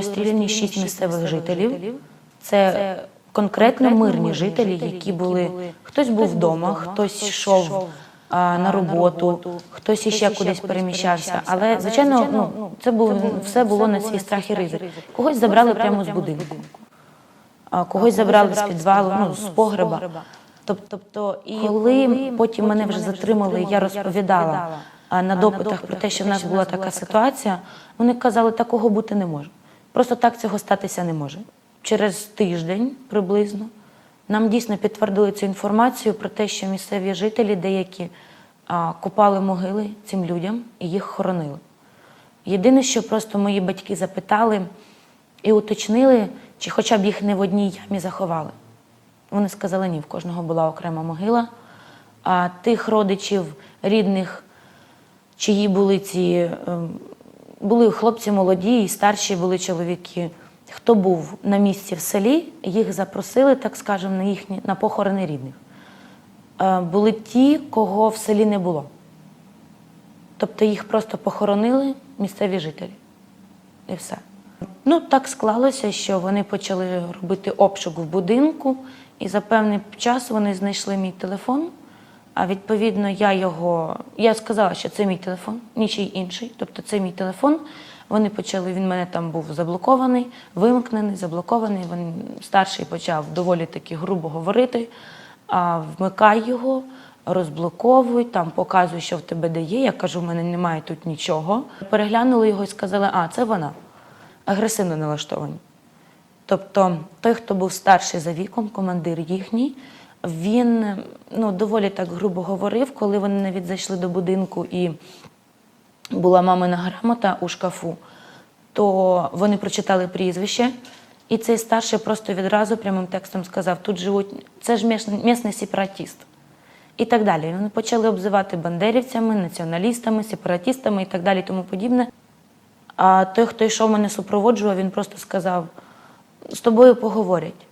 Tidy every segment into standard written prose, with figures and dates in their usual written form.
розстріляні 6 місцевих жителів. Це конкретно мирні жителі, які були, хтось був вдома, хтось йшов на роботу, хтось іще кудись переміщався. Але, звичайно, все було на свій страх і ризик. Когось забрали прямо з будинку, когось забрали з підвалу, з погреба. Тобто, і коли потім мене вже затримали, я розповідала на допитах про те, що в нас була така ситуація, вони казали, такого бути не може. Просто так цього статися не може. Через тиждень приблизно нам дійсно підтвердили цю інформацію про те, що місцеві жителі деякі копали могили цим людям і їх хоронили. Єдине, що просто мої батьки запитали і уточнили, чи хоча б їх не в одній ямі заховали. Вони сказали, ні, в кожного була окрема могила. А тих родичів, рідних, чиї були хлопці молоді і старші були чоловіки, хто був на місці в селі, їх запросили, так скажемо, на похорони рідних. Були ті, кого в селі не було. Тобто їх просто похоронили місцеві жителі. І все. Так склалося, що вони почали робити обшук в будинку, і за певний час вони знайшли мій телефон, а відповідно я сказала, що це мій телефон, нічий інший, тобто це мій телефон. Він мене там був заблокований, вимкнений, заблокований. Старший почав доволі таки грубо говорити, вмикай його, розблоковуй, там показуй, що в тебе де є. Я кажу, в мене немає тут нічого. Переглянули його і сказали, це вона. Агресивно налаштовані. Тобто той, хто був старший за віком, командир їхній, він доволі так грубо говорив, коли вони навіть зайшли до будинку і була мамина грамота у шкафу, то вони прочитали прізвище, і цей старший просто відразу прямим текстом сказав, тут живуть, це ж місний сепаратист. І так далі. Вони почали обзивати бандерівцями, націоналістами, сепаратистами і так далі, тому подібне. А той, хто йшов мене супроводжував, він просто сказав, з тобою поговорять.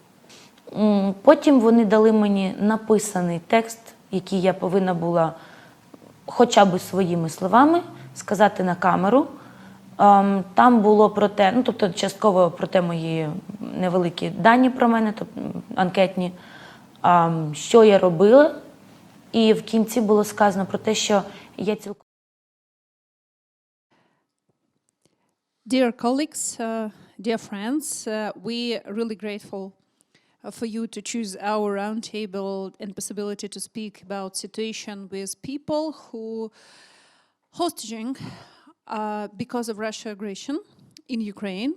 Потім вони дали мені написаний текст, який я повинна була хоча б своїми словами сказати на камеру. Там було про те, тобто частково про те мої невеликі дані про мене, тобто анкетні, що я робила. І в кінці було сказано про те, що я цілком... Dear colleagues, dear friends, we're really grateful for you to choose our roundtable and possibility to speak about situation with people who hosting because of Russia aggression in Ukraine.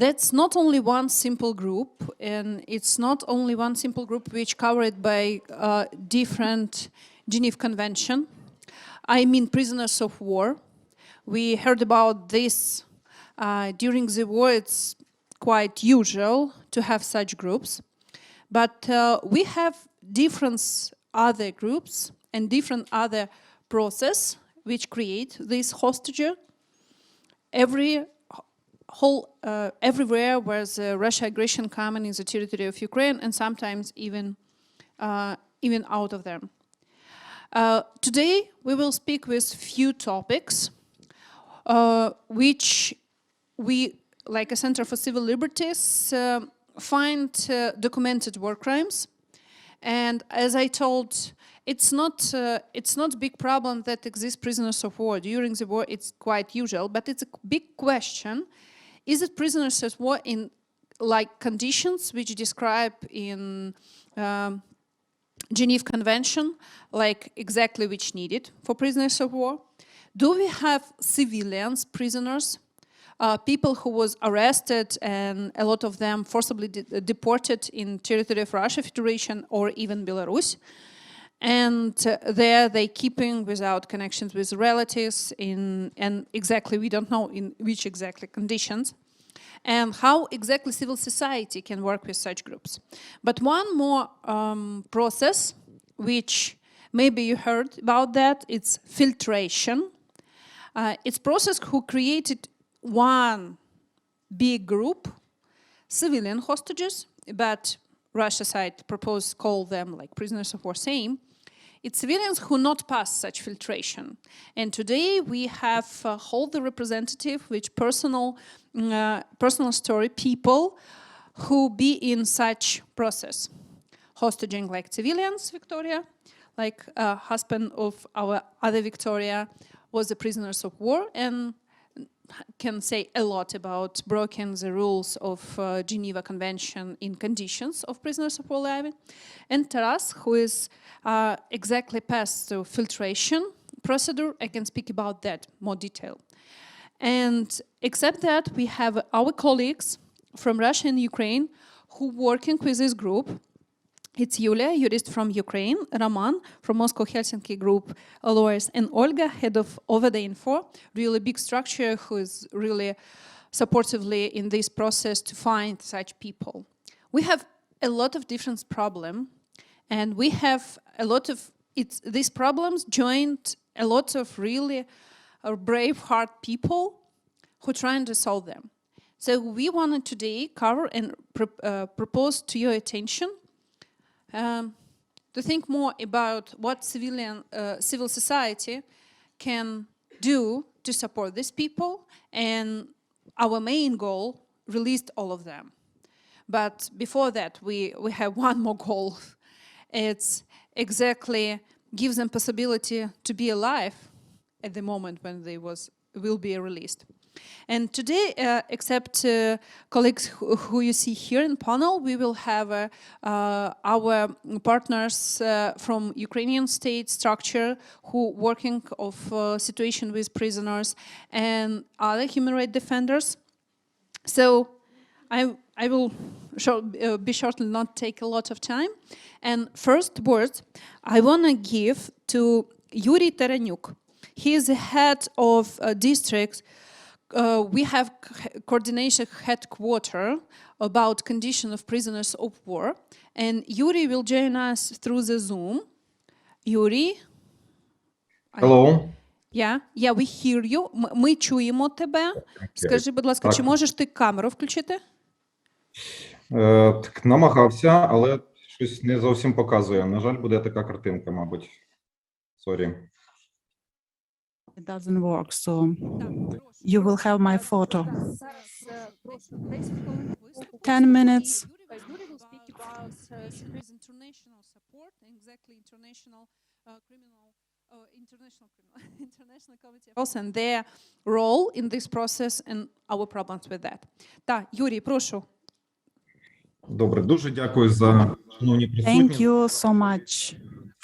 That's not only one simple group, and it's not only one simple group which covered by different Geneva Convention. I mean prisoners of war. We heard about this during the war. It's quite usual to have such groups. But we have different other groups and different other process which create this hostage. Everywhere where the Russia aggression coming in the territory of Ukraine, and sometimes even out of them. Today we will speak with few topics which we, like a Center for Civil Liberties, find documented war crimes. And as I told, it's not a big problem that exists prisoners of war. During the war, it's quite usual, but it's a big question. Is it prisoners of war in like conditions which describe in Geneva Convention, like exactly which needed for prisoners of war? Do we have civilians prisoners, people who was arrested and a lot of them forcibly deported in territory of Russia Federation or even Belarus? And there they keeping without connections with relatives and exactly we don't know in which exactly conditions, and how exactly civil society can work with such groups. But one more process which maybe you heard about that, it's filtration. It's process who created one big group, civilian hostages, but Russia side proposed call them like prisoners of war same. it's civilians who not pass such filtration. And today we have hold the representative with personal story people who be in such process. Hostaging like civilians, Viktoriya, like husband of our other Viktoriya was a prisoners of war and can say a lot about breaking the rules of Geneva Convention in conditions of prisoners of war living. And Taras, who is exactly passed through filtration procedure, I can speak about that more detail. And except that, we have our colleagues from Russia and Ukraine who working with this group. It's Yulia, jurist from Ukraine, Roman from Moscow Helsinki group lawyers, and Olga, head of OVD Info, really big structure who is really supportively in this process to find such people. We have a lot of different problems, and we have a lot of these problems joined a lot of really brave heart people who trying to solve them. So we wanted today cover and propose to your attention to think more about what civil society can do to support these people, and our main goal, released all of them. But before that, we have one more goal. It's exactly gives them possibility to be alive at the moment when they will be released. And today, except colleagues who you see here in panel, we will have our partners from Ukrainian state structure who working of situation with prisoners and other human rights defenders. So I will be shortly not take a lot of time. And first words I want to give to Yuriy Taranyuk. He is the head of district. We have coordination headquarters about condition of prisoners of war, and Yuriy will join us through the Zoom. Yuriy? Hello. Yeah, we hear you. Ми чуємо тебе. Скажи, будь ласка, чи можеш ти камеру включити? Так, намагався, але щось не зовсім показує. На жаль, буде така картинка, мабуть. Sorry. It doesn't work, so you will have my photo. 10 minutes. Yuriy will speak about international support, exactly international committee and their role in this process and our problems with that. Так, Yuriy, прошу. Добре, дуже дякую за шановні присутні. Thank you so much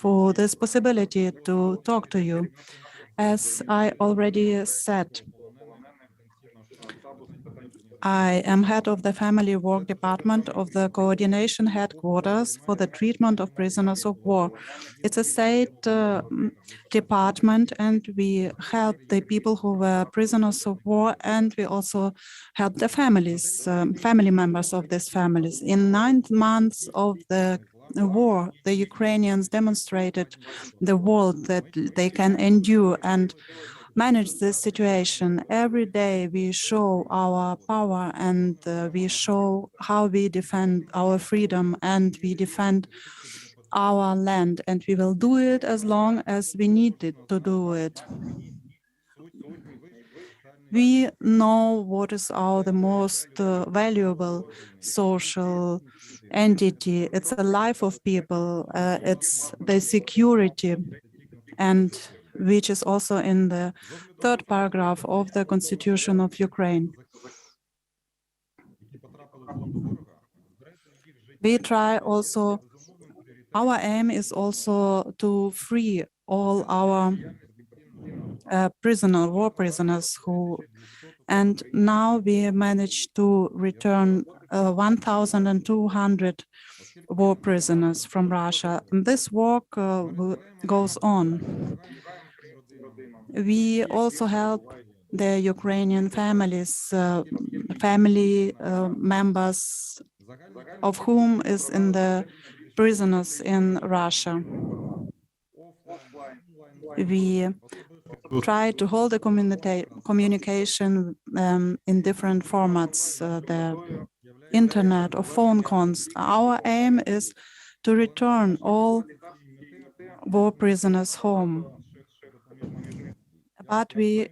for this possibility to talk to you. As I already said, I am head of the Family Work Department of the Coordination Headquarters for the Treatment of Prisoners of War. It's a state department, and we help the people who were prisoners of war, and we also help the families, family members of these families. In 9 months of the war, the Ukrainians demonstrated the world that they can endure and manage this situation. Every day we show our power, and we show how we defend our freedom and we defend our land, and we will do it as long as we need it to do it. We know what is the most valuable social entity. It's the life of people, it's the security, and which is also in the 3rd paragraph of the Constitution of Ukraine. We try also, our aim is also to free all our war prisoners and now we managed to return 1,200 war prisoners from Russia. And this work goes on. We also help the Ukrainian families, family members of whom is in the prisoners in Russia. We try to hold the communication in different formats, the internet or phone calls. Our aim is to return all war prisoners home. But we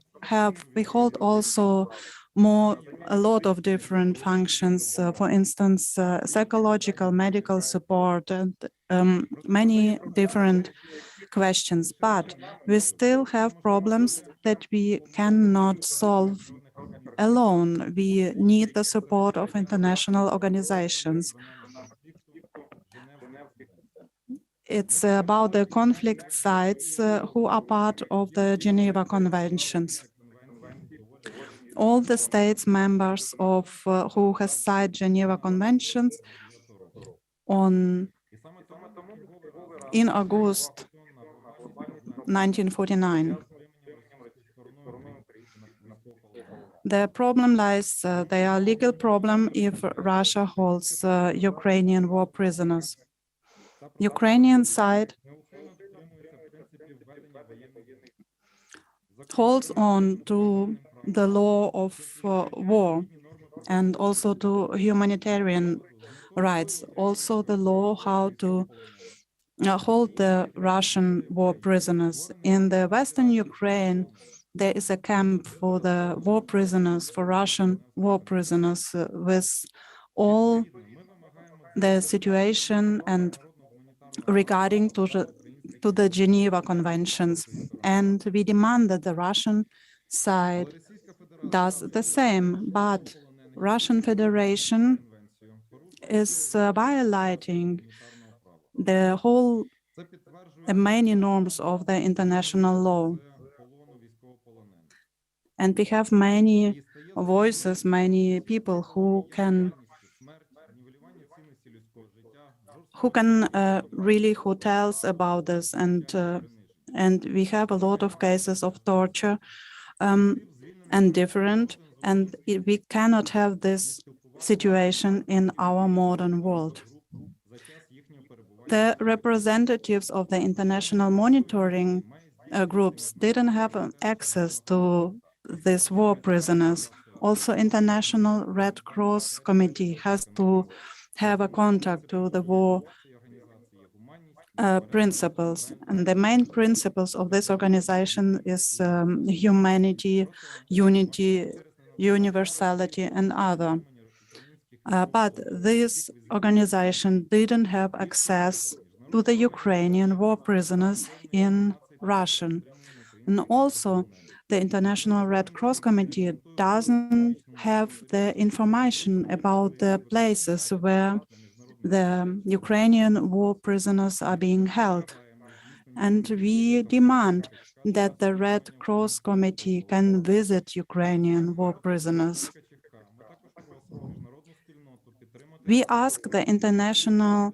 hold also a lot of different functions, for instance, psychological, medical support, and many different questions. But we still have problems that we cannot solve alone. We need the support of international organizations. It's about the conflict sides who are part of the Geneva Conventions. All the states members of who has signed Geneva Conventions in August 1949. The problem lies, their legal problem if Russia holds Ukrainian war prisoners. Ukrainian side holds on to the law of war and also to humanitarian rights, also the law how to hold the Russian war prisoners. In the Western Ukraine, there is a camp for the war prisoners, for Russian war prisoners, with all the situation and regarding to the Geneva Conventions. And we demand that the Russian side does the same, but Russian Federation is violating the many norms of the international law. And we have many voices, many people who can who tells about this, and we have a lot of cases of torture and we cannot have this situation in our modern world. The representatives of the international monitoring groups didn't have access to these war prisoners. Also, International Red Cross Committee has to have a contact to the war principles. And the main principles of this organization is humanity, unity, universality, and other. But this organization didn't have access to the Ukrainian war prisoners in Russian. And also, the International Red Cross Committee doesn't have the information about the places where the Ukrainian war prisoners are being held. And we demand that the Red Cross Committee can visit Ukrainian war prisoners. We ask the international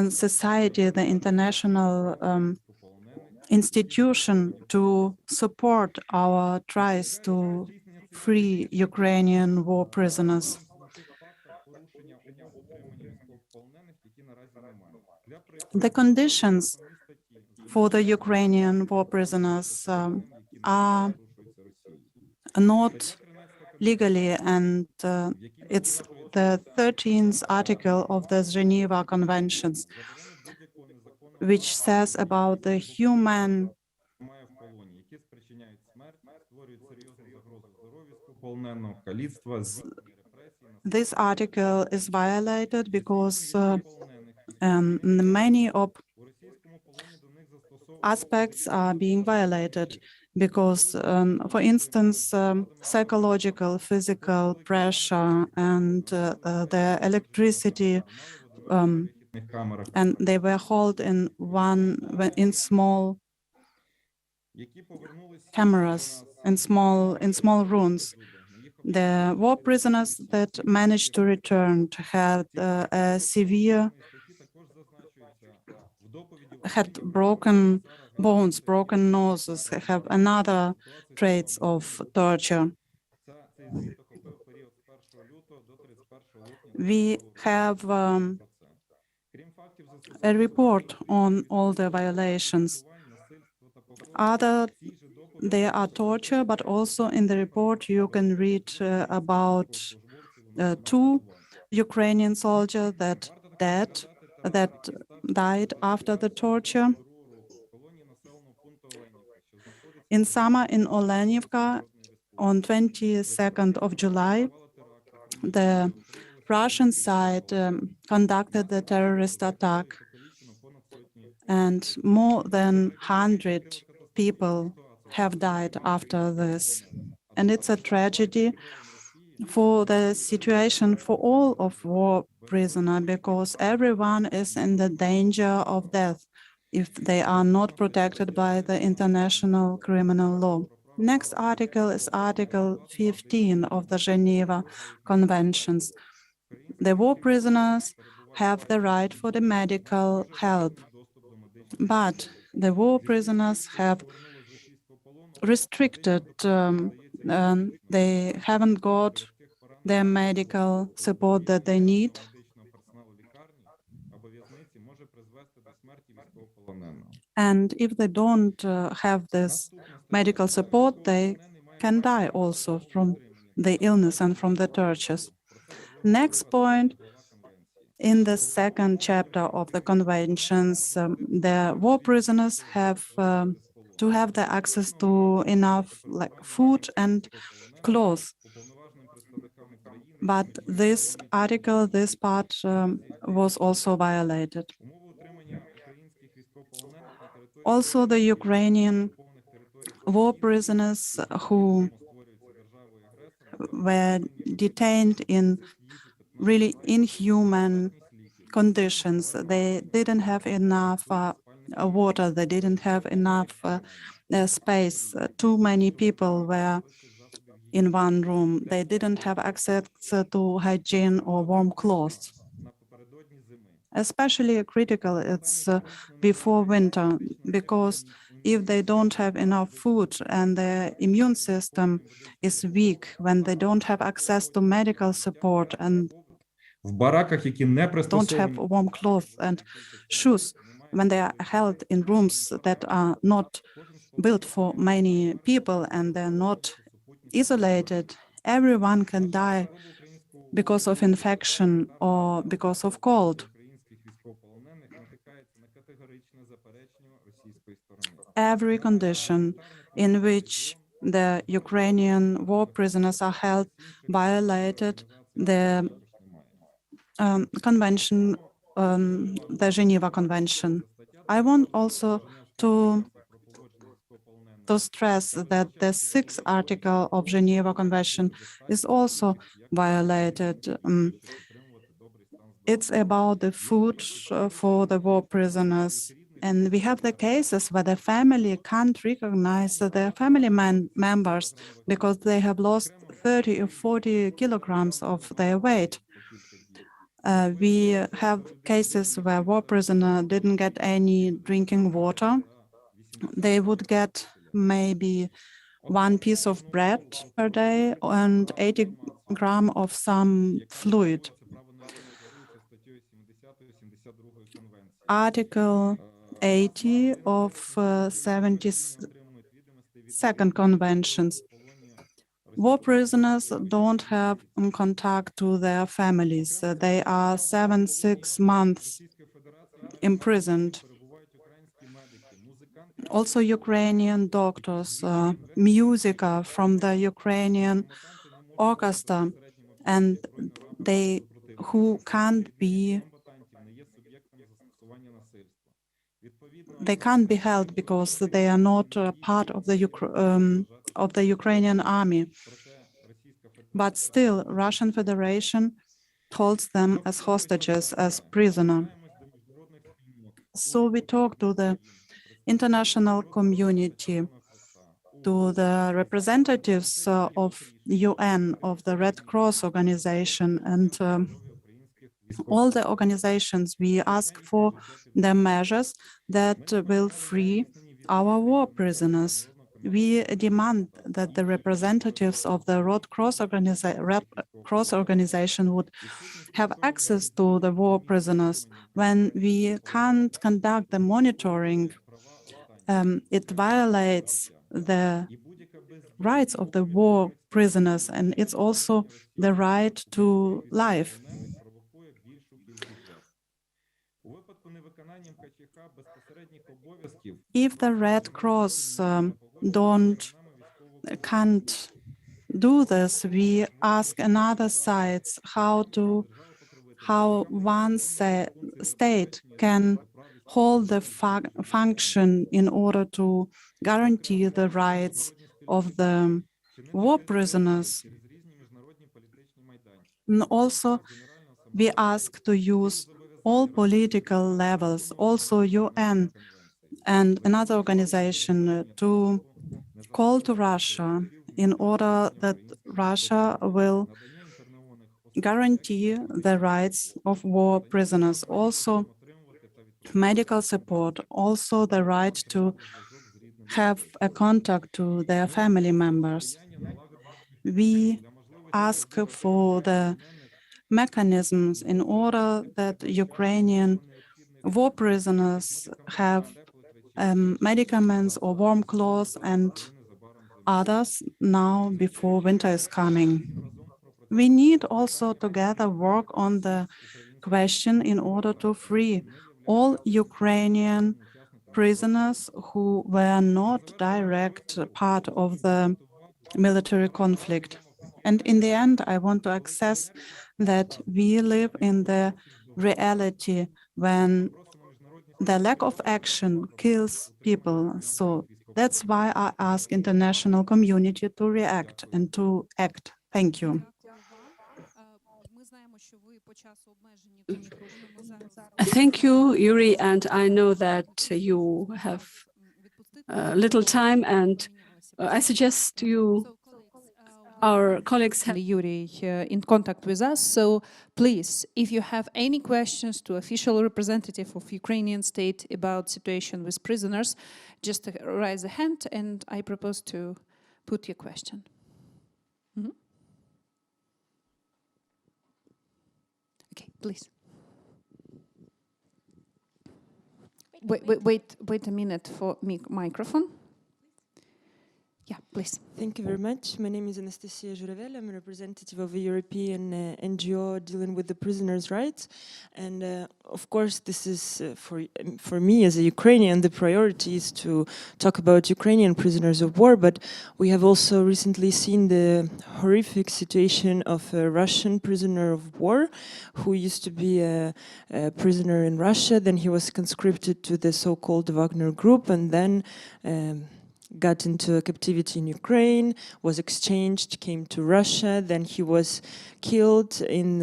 society, the international institution to support our tries to free Ukrainian war prisoners. The conditions for the Ukrainian war prisoners are not legally, and it's the 13th article of the Geneva Conventions, which says about the human this article is violated because many of aspects are being violated because, for instance, psychological, physical pressure and the electricity, and they were held in small cameras, in small rooms. The war prisoners that managed to return had had broken bones, broken noses, have another traits of torture. We have a report on all the violations. There are torture, but also in the report you can read about 2 Ukrainian soldiers that died after the torture. In summer in Olenivka, on 22nd of July, the Russian side conducted the terrorist attack, and more than 100 people have died after this. And it's a tragedy for the situation for all of war prisoners, because everyone is in the danger of death if they are not protected by the international criminal law. Next article is Article 15 of the Geneva Conventions. The war prisoners have the right for the medical help, but the war prisoners have restricted, they haven't got the medical support that they need. And if they don't have this medical support, they can die also from the illness and from the tortures. Next point, in the second chapter of the conventions, the war prisoners have to have the access to enough food and clothes. But this article, this part was also violated. Also, the Ukrainian war prisoners who were detained in really inhuman conditions. They didn't have enough water, they didn't have enough space. Too many people were in one room. They didn't have access to hygiene or warm clothes. Especially critical, it's before winter, because if they don't have enough food and their immune system is weak, when they don't have access to medical support and don't have warm clothes and shoes, when they are held in rooms that are not built for many people and they're not isolated, everyone can die because of infection or because of cold. Every condition in which the Ukrainian war prisoners are held violated the convention, the Geneva Convention. I want also to stress that the sixth article of Geneva Convention is also violated. It's about the food for the war prisoners. And we have the cases where the family can't recognize their family members because they have lost 30 or 40 kilograms of their weight. We have cases where war prisoner didn't get any drinking water. They would get maybe one piece of bread per day and 80 grams of some fluid. Article 80 of 72nd Conventions. War prisoners don't have contact to their families. They are 6 months imprisoned. Also Ukrainian doctors, music from the Ukrainian orchestra, and they who can't be held because they are not part of the Ukrainian army. But still, Russian Federation holds them as hostages, as prisoners. So we talk to the international community, to the representatives of UN, of the Red Cross organization, and all the organizations. We ask for the measures that will free our war prisoners. We demand that the representatives of the Red Cross organization would have access to the war prisoners. When we can't conduct the monitoring, it violates the rights of the war prisoners, and it's also the right to life. if the Red Cross can't do this, we ask another sides how one state can hold the function in order to guarantee the rights of the war prisoners. And also, we ask to use all political levels, also UN and another organization, to call to Russia in order that Russia will guarantee the rights of war prisoners, also medical support, also the right to have a contact to their family members. We ask for the mechanisms in order that Ukrainian war prisoners have medicaments or warm clothes and others now before winter is coming. We need also together work on the question in order to free all Ukrainian prisoners who were not direct part of the military conflict. And in the end, I want to access that we live in the reality when the lack of action kills people. So that's why I ask international community to react and to act. Thank you. Thank you, Yuri, and I know that you have little time, and I suggest you, our colleagues have Yuriy in contact with us. So please, if you have any questions to official representative of Ukrainian state about situation with prisoners, just raise a hand and I propose to put your question. Mm-hmm. Okay, please. Wait a minute for microphone. Yeah, please. Thank you very much. My name is Anastasia Zhurevel. I'm a representative of a European NGO dealing with the prisoners' rights. And of course, this is for me as a Ukrainian, the priority is to talk about Ukrainian prisoners of war. But we have also recently seen the horrific situation of a Russian prisoner of war who used to be a prisoner in Russia. Then he was conscripted to the so-called Wagner group and then got into a captivity in Ukraine, was exchanged, came to Russia, then he was killed in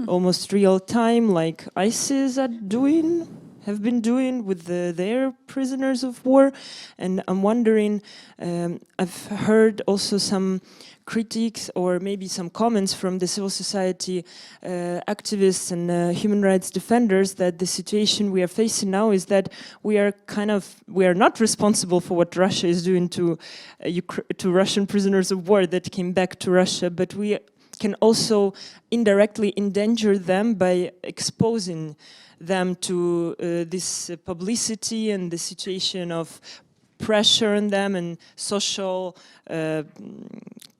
almost real time, like ISIS have been doing with their prisoners of war. And I'm wondering, I've heard also some critiques or maybe some comments from the civil society activists and human rights defenders that the situation we are facing now is that we are not responsible for what Russia is doing to Russian prisoners of war that came back to Russia, but we can also indirectly endanger them by exposing them to this publicity and the situation of pressure on them and social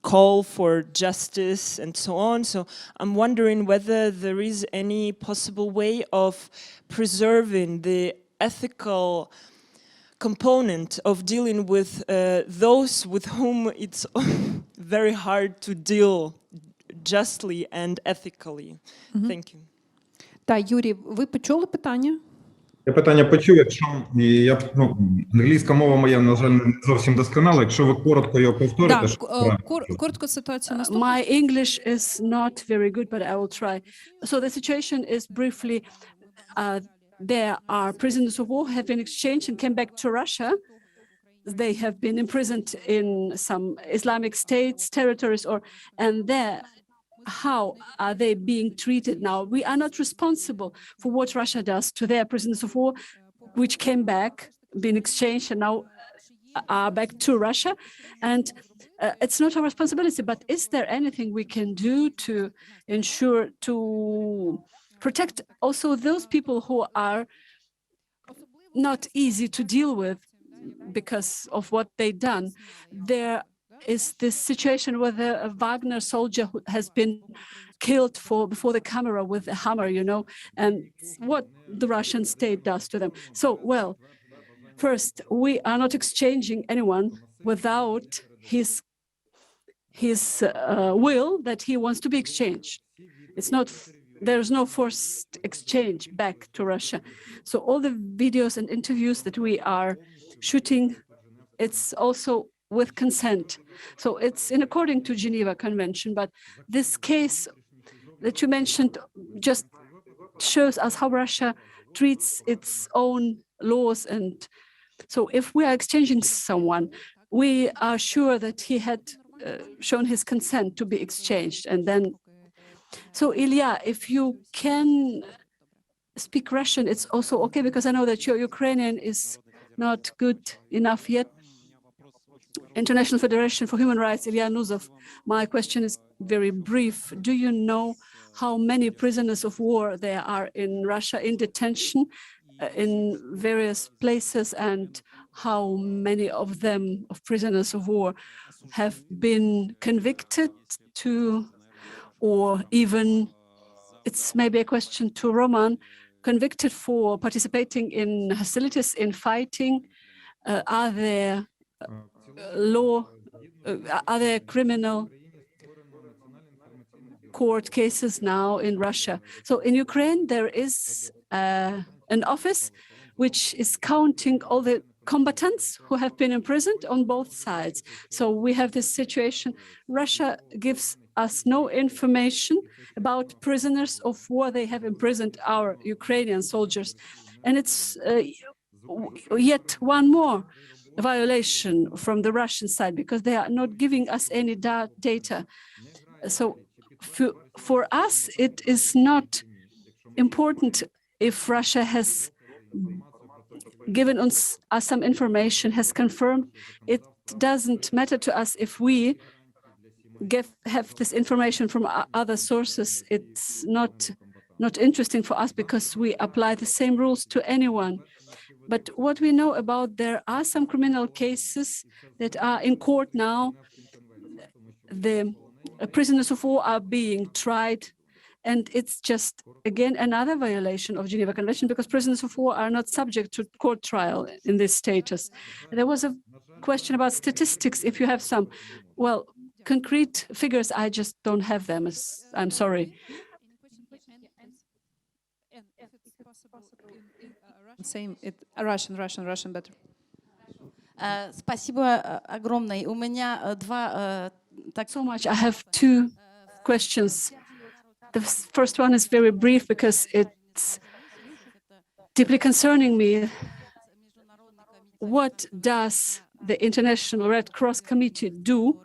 call for justice and so on. So I'm wondering whether there is any possible way of preserving the ethical component of dealing with those with whom it's very hard to deal justly and ethically. Thank you. Так, Юрій, ви почули питання? Я питання почув, якщо англійська мова моя, на жаль, не зовсім досконала. Якщо ви коротко його повторите, коротко ситуацію наступну. My English is not very good, but I will try. So the situation is briefly, there are prisoners of war have been exchanged and came back to Russia. They have been imprisoned in some Islamic States territories, and there. How are they being treated now? We are not responsible for what Russia does to their prisoners of war, which came back, been exchanged, and now are back to Russia. And it's not our responsibility, but is there anything we can do to ensure to protect also those people who are not easy to deal with because of what they've done? There is this situation where a Wagner soldier who has been killed before the camera with a hammer, you know, and what the Russian state does to them. So, well, first, we are not exchanging anyone without his will that he wants to be exchanged. It's not, there's no forced exchange back to Russia. So all the videos and interviews that we are shooting, it's also with consent. So it's in according to Geneva Convention, but this case that you mentioned just shows us how Russia treats its own laws. And so if we are exchanging someone, we are sure that he had shown his consent to be exchanged. And then, so Ilya, if you can speak Russian, it's also okay, because I know that your Ukrainian is not good enough yet. International Federation for Human Rights, Ilya Nuzov, my question is very brief. Do you know how many prisoners of war there are in Russia in detention in various places, and how many of them, of prisoners of war, have been convicted to, or even, it's maybe a question to Roman, convicted for participating in hostilities, in fighting? Are there are there criminal court cases now in Russia? So in Ukraine, there is an office which is counting all the combatants who have been imprisoned on both sides. So we have this situation. Russia gives us no information about prisoners of war they have imprisoned our Ukrainian soldiers. And it's yet one more violation from the Russian side, because they are not giving us any data. So for us, it is not important if Russia has given us some information, has confirmed. It doesn't matter to us if we have this information from other sources. It's not interesting for us, because we apply the same rules to anyone. But what we know about, there are some criminal cases that are in court now. The prisoners of war are being tried, and it's just, again, another violation of Geneva Convention, because prisoners of war are not subject to court trial in this status. There was a question about statistics, if you have some. Well, concrete figures, I just don't have them. I'm sorry. Same, Russian better. Спасибо огромное. У меня два So much. I have two questions. The first one is very brief, because it's deeply concerning me. What does the International Red Cross Committee do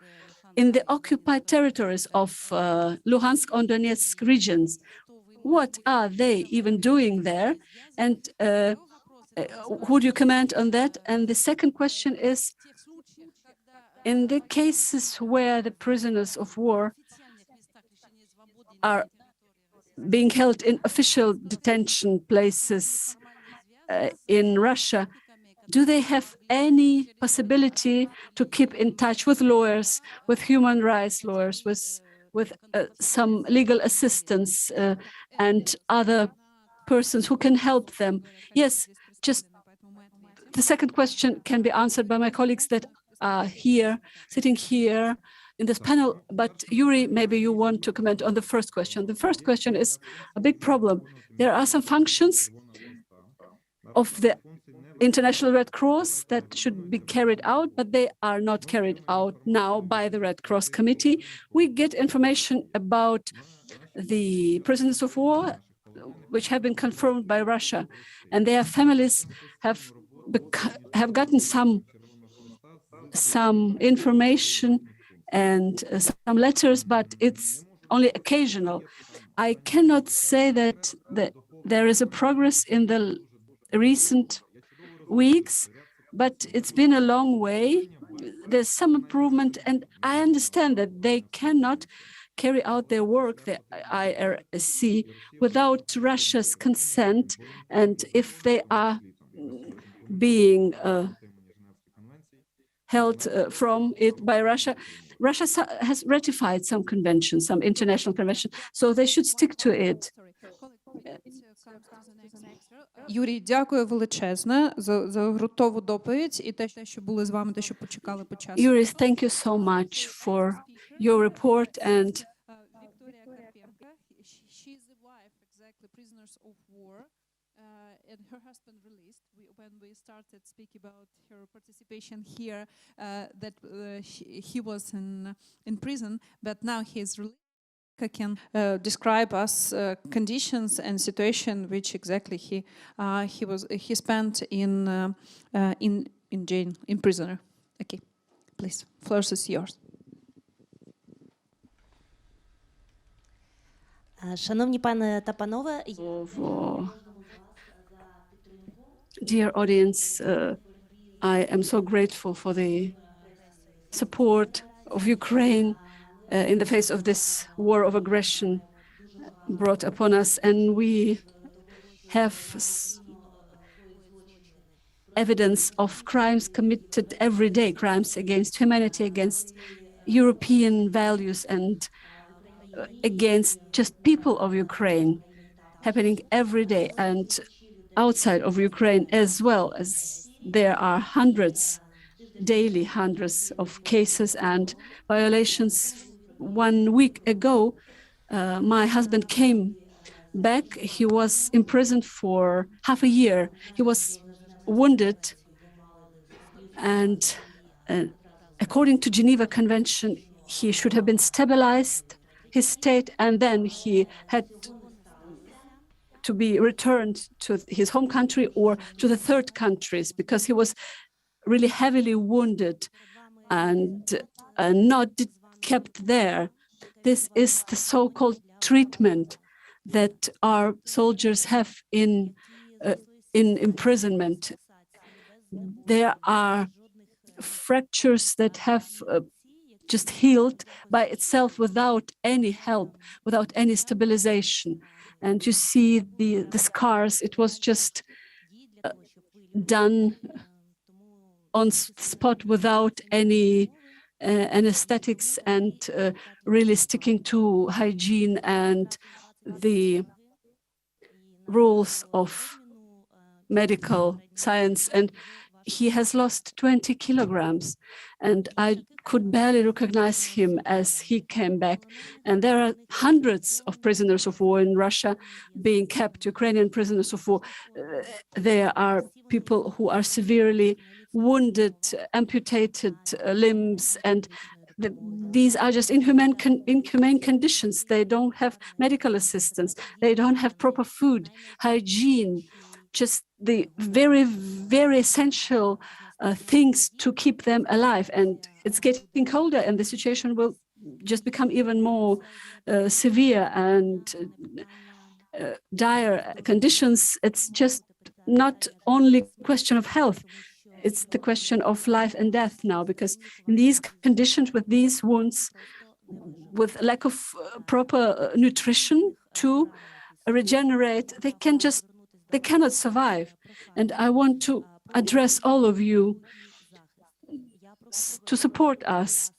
in the occupied territories of Luhansk and Donetsk regions? What are they even doing there? And would you comment on that? And the second question is, in the cases where the prisoners of war are being held in official detention places in Russia, do they have any possibility to keep in touch with lawyers, with human rights lawyers, with some legal assistance and other persons who can help them? Yes, just the second question can be answered by my colleagues that are here, sitting here in this panel. But Yuriy, maybe you want to comment on the first question. The first question is a big problem. There are some functions of the International Red Cross that should be carried out, but they are not carried out now by the Red Cross Committee. We get information about the prisoners of war which have been confirmed by Russia, and their families have gotten some information and some letters, but it's only occasional. I cannot say that there is a progress in the recent weeks, but it's been a long way. There's some improvement, and I understand that they cannot carry out their work, the IRC, without Russia's consent, and if they are being held from it by Russia. Russia has ratified some conventions, some international conventions, so they should stick to it. Юрій, дякую величезне за ґрунтову доповідь і те, що були з вами, те, що почекали по часу. Yuriy, thank you so much for your report. And Viktoriya Karpenko, she's the wife, exactly, prisoners of war, and her husband released. When we started speaking about her participation here, that he was in prison, but now he's released. Can describe us conditions and situation which exactly he spent in jail, in prisoner. Okay, please, floor is yours. Шановні пане та панове, dear audience, I am so grateful for the support of Ukraine in the face of this war of aggression brought upon us. And we have evidence of crimes committed every day, crimes against humanity, against European values, and against just people of Ukraine, happening every day. And outside of Ukraine as well, as there are daily hundreds of cases and violations. 1 week ago, my husband came back. He was imprisoned for half a year. He was wounded, and according to Geneva Convention, he should have been stabilized, his state, and then he had to be returned to his home country or to the third countries, because he was really heavily wounded and not kept there. This is the so-called treatment that our soldiers have in imprisonment. There are fractures that have just healed by itself without any help, without any stabilization. And you see the scars. It was just done on spot without any anesthetics and really sticking to hygiene and the rules of medical science. And he has lost 20 kilograms, and I could barely recognize him as he came back. And there are hundreds of prisoners of war in Russia being kept, Ukrainian prisoners of war. There are people who are severely wounded, amputated limbs, and these are just inhumane conditions. They don't have medical assistance. They don't have proper food, hygiene, just the very, very essential things to keep them alive. And it's getting colder, and the situation will just become even more severe and dire conditions. It's just not only a question of health. It's the question of life and death now, because in these conditions, with these wounds, with lack of proper nutrition to regenerate, they cannot survive. And I want to address all of you to support us,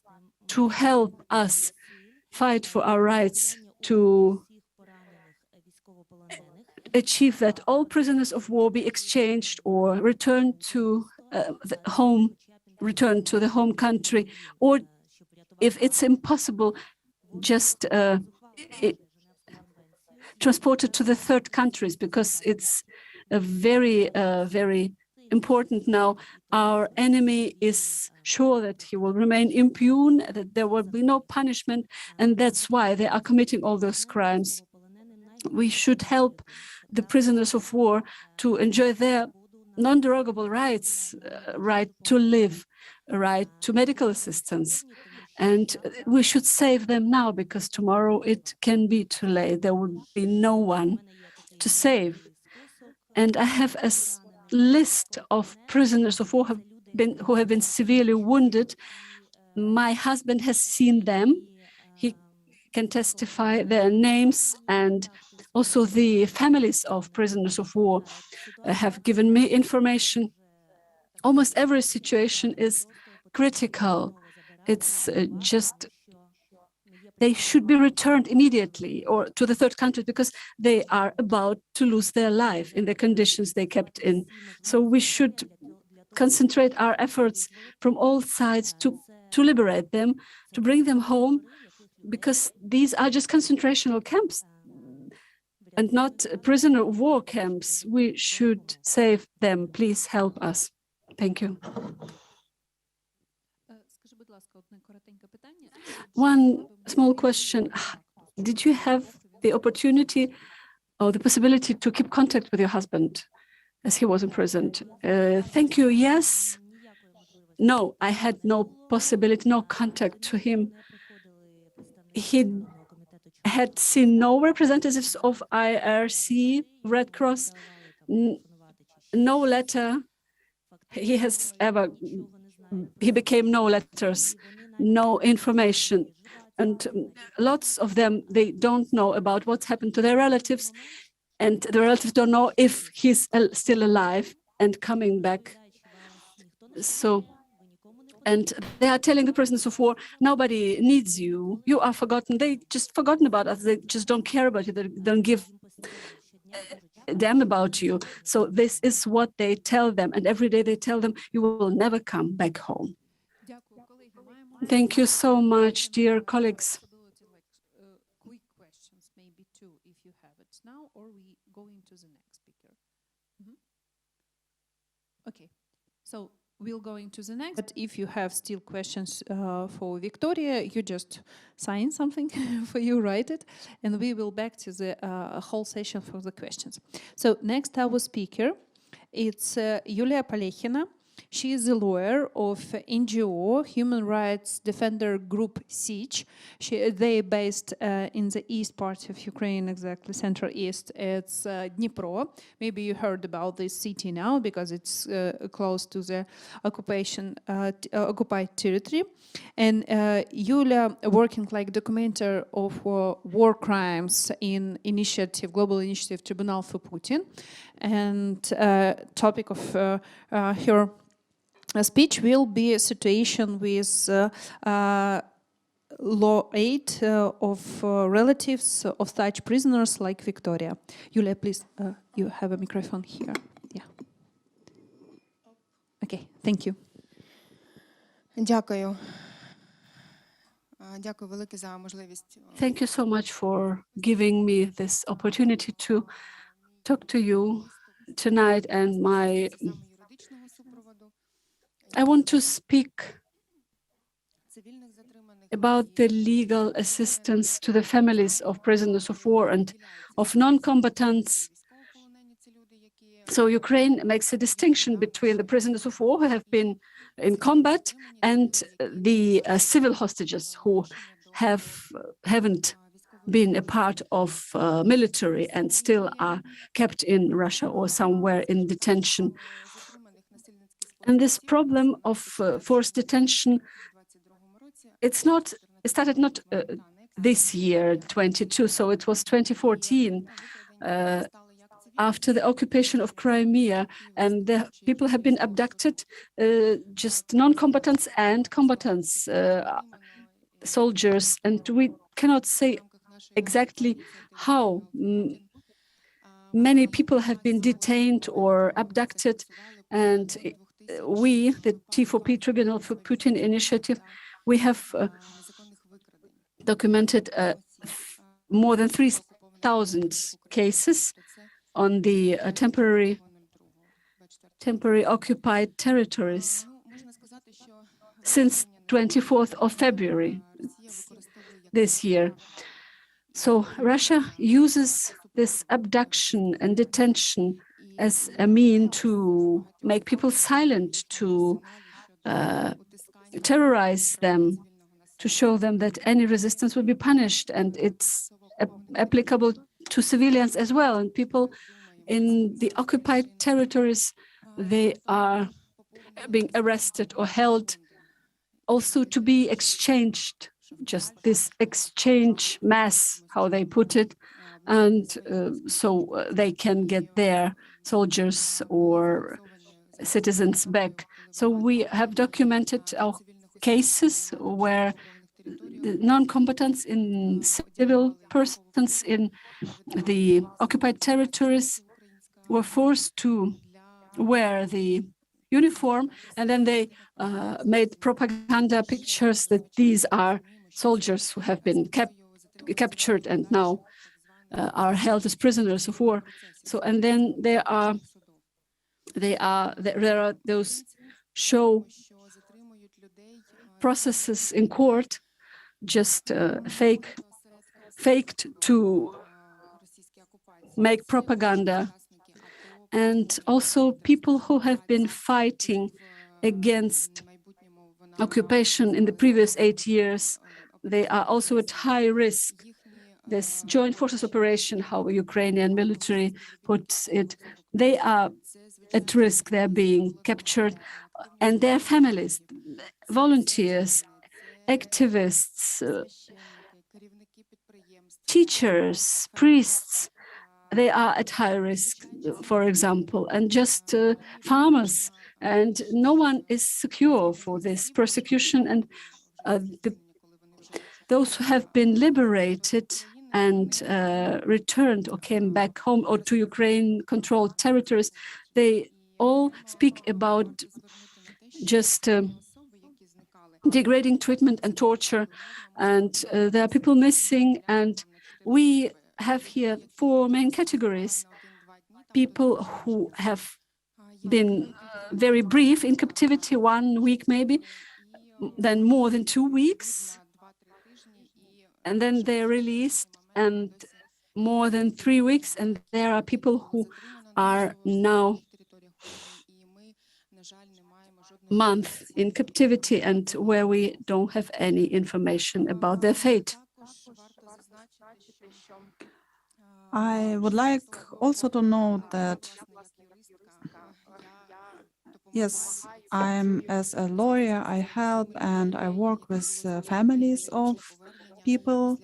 to help us fight for our rights, to achieve that all prisoners of war be exchanged or returned to the home country, or if it's impossible, just transported to the third countries, because it's very, very important now. Our enemy is sure that he will remain impune, that there will be no punishment, and that's why they are committing all those crimes. We should help the prisoners of war to enjoy their non-derogable rights, right to live, right to medical assistance. And we should save them now, because tomorrow it can be too late. There will be no one to save. And I have a list of prisoners of war who have been severely wounded. My husband has seen them. He can testify their names, and also the families of prisoners of war have given me information. Almost every situation is critical. It's just they should be returned immediately or to the third country because they are about to lose their life in the conditions they kept in. So we should concentrate our efforts from all sides to liberate them, to bring them home, because these are just concentrational camps and not prisoner of war camps. We should save them. Please help us. Thank you. One small question. Did you have the opportunity or the possibility to keep contact with your husband as he was imprisoned? Thank you. Yes. No, I had no possibility, no contact to him. He had seen no representatives of IRC, Red Cross, no letter. He became no letters, no information. And lots of them, they don't know about what's happened to their relatives, and the relatives don't know if he's still alive and coming back. So, and they are telling the prisoners of war, nobody needs you, you are forgotten. They just forgotten about us, they just don't care about you, they don't give a damn about you. So this is what they tell them, and every day they tell them, you will never come back home. Thank you so much, dear colleagues. Quick questions, maybe two, if you have it now, or we going to the next speaker. Okay, so we'll go into the next. But if you have still questions for Viktoriya, you just sign something for you, write it, and we will back to the whole session for the questions. So next our speaker, it's Yulia Polekhina. She is a lawyer of NGO, human rights defender group Sich. They are based in the east part of Ukraine, exactly central east. It's Dnipro. Maybe you heard about this city now because it's close to the occupied territory. And Yulia working like documenter of war crimes in global initiative Tribunal for Putin. And topic of her speech will be a situation with law aid of relatives of such prisoners like Viktoriya. Yulia, please, you have a microphone here. Yeah. Okay, thank you. Дякую. Дякую велике за можливість. Thank you so much for giving me this opportunity to talk to you tonight, and I want to speak about the legal assistance to the families of prisoners of war and of non-combatants. So Ukraine makes a distinction between the prisoners of war who have been in combat and the civil hostages who haven't been a part of military and still are kept in Russia or somewhere in detention. And this problem of forced detention, it started not this year, 22, so it was 2014, after the occupation of Crimea, and the people have been abducted, just non-combatants and combatants, soldiers, and we cannot say exactly how many people have been detained or abducted, and we, the T4P Tribunal for Putin initiative, we have documented more than 3,000 cases on the temporary occupied territories since 24th of February this year. So Russia uses this abduction and detention as a mean to make people silent, to terrorize them, to show them that any resistance will be punished, and it's applicable to civilians as well. And people in the occupied territories, they are being arrested or held also to be exchanged, just this exchange mass, how they put it, and so they can get their soldiers or citizens back. So we have documented our cases where the non-competence in civil persons in the occupied territories were forced to wear the uniform, and then they made propaganda pictures that these are soldiers who have been captured and now are held as prisoners of war. So, and then there are those show processes in court, just faked to make propaganda. And also people who have been fighting against occupation in the previous 8 years, they are also at high risk. This joint forces operation, how Ukrainian military puts it, they are at risk, they're being captured, and their families, volunteers, activists, teachers, priests, they are at high risk, for example, and just farmers, and no one is secure for this persecution. And those who have been liberated and returned or came back home or to Ukraine-controlled territories, they all speak about just degrading treatment and torture, and there are people missing, and we have here 4 main categories. People who have been very brief in captivity, 1 week maybe, then more than 2 weeks, and then they're released, and more than 3 weeks, and there are people who are now month in captivity and where we don't have any information about their fate. I would like also to note that, yes, I'm as a lawyer, I help and I work with families of people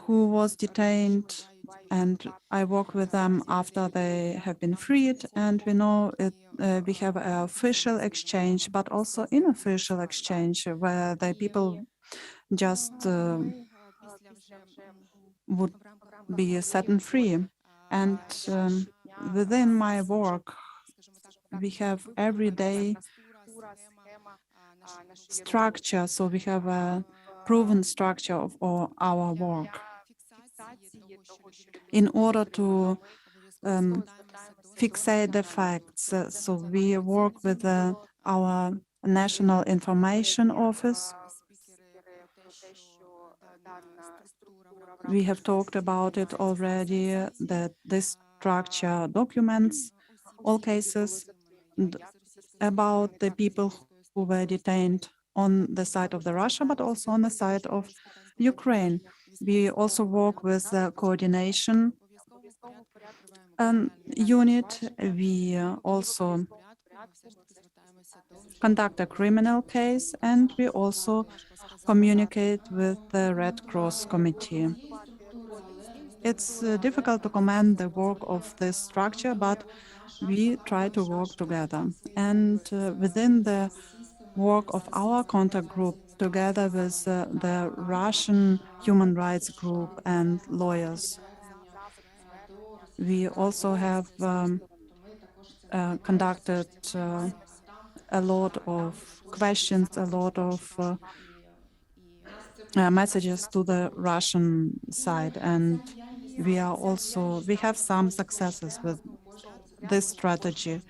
who was detained, and I work with them after they have been freed, and we know we have an official exchange, but also unofficial exchange where the people just would be set free. And within my work, we have every day structure, so we have a proven structure of our work in order to fixate the facts. So we work with our National Information Office. We have talked about it already, that this structure documents all cases about the people who were detained on the side of the Russia, but also on the side of Ukraine. We also work with the coordination unit. We also conduct a criminal case, and we also communicate with the Red Cross Committee. It's difficult to comment the work of this structure, but we try to work together. And within the work of our contact group, together with the Russian human rights group and lawyers, we also have conducted a lot of questions, a lot of messages to the Russian side, and we have some successes with this strategy.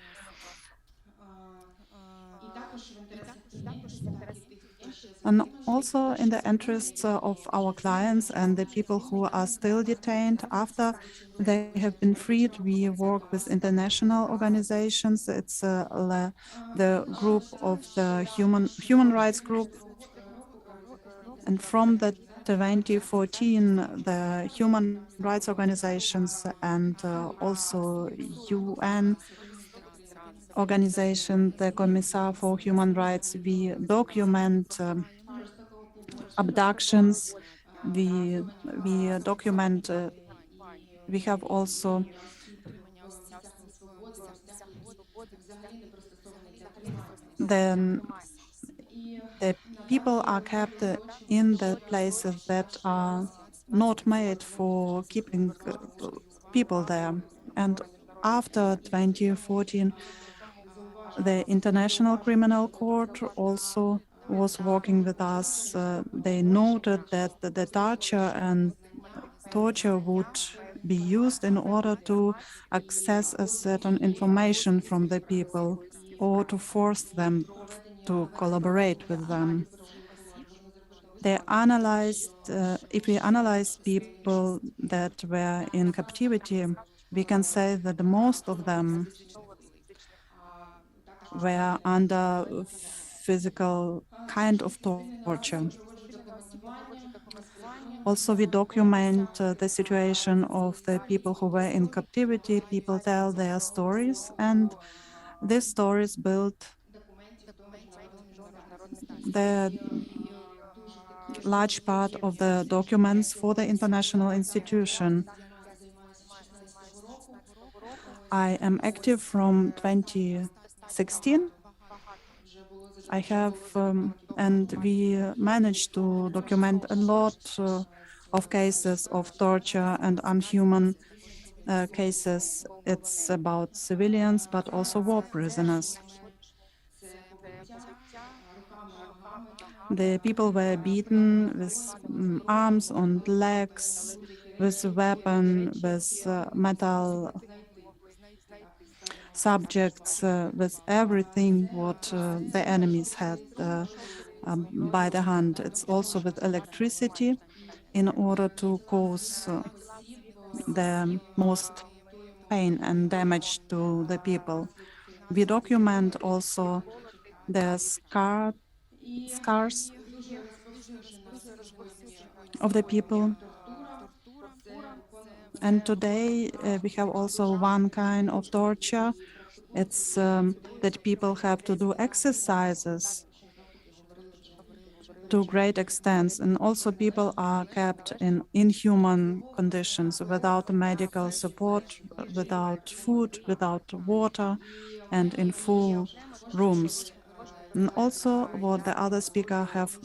And also in the interests of our clients and the people who are still detained after they have been freed, we work with international organizations. It's the group of the human rights group. And from the 2014, the human rights organizations and also UN organization, the Commissar for Human Rights, we document abductions, we document, we have also then the people are kept in the places that are not made for keeping people there. And after 2014, the International Criminal Court also was working with us. They noted that the torture would be used in order to access a certain information from the people or to force them to collaborate with them. They analyzed, if we analyze people that were in captivity, we can say that most of them were under physical kind of torture. Also, we document the situation of the people who were in captivity. People tell their stories, and these stories build the large part of the documents for the international institution. I am active from 2016. I have, and we managed to document a lot of cases of torture and unhuman cases. It's about civilians, but also war prisoners. The people were beaten with arms and legs, with weapon, with metal subjects, with everything what the enemies had by the hand. It's also with electricity in order to cause the most pain and damage to the people. We document also the scars of the people. And today we have also one kind of torture. It's that people have to do exercises to great extents, and also people are kept in inhuman conditions without medical support, without food, without water, and in full rooms. And also what the other speaker have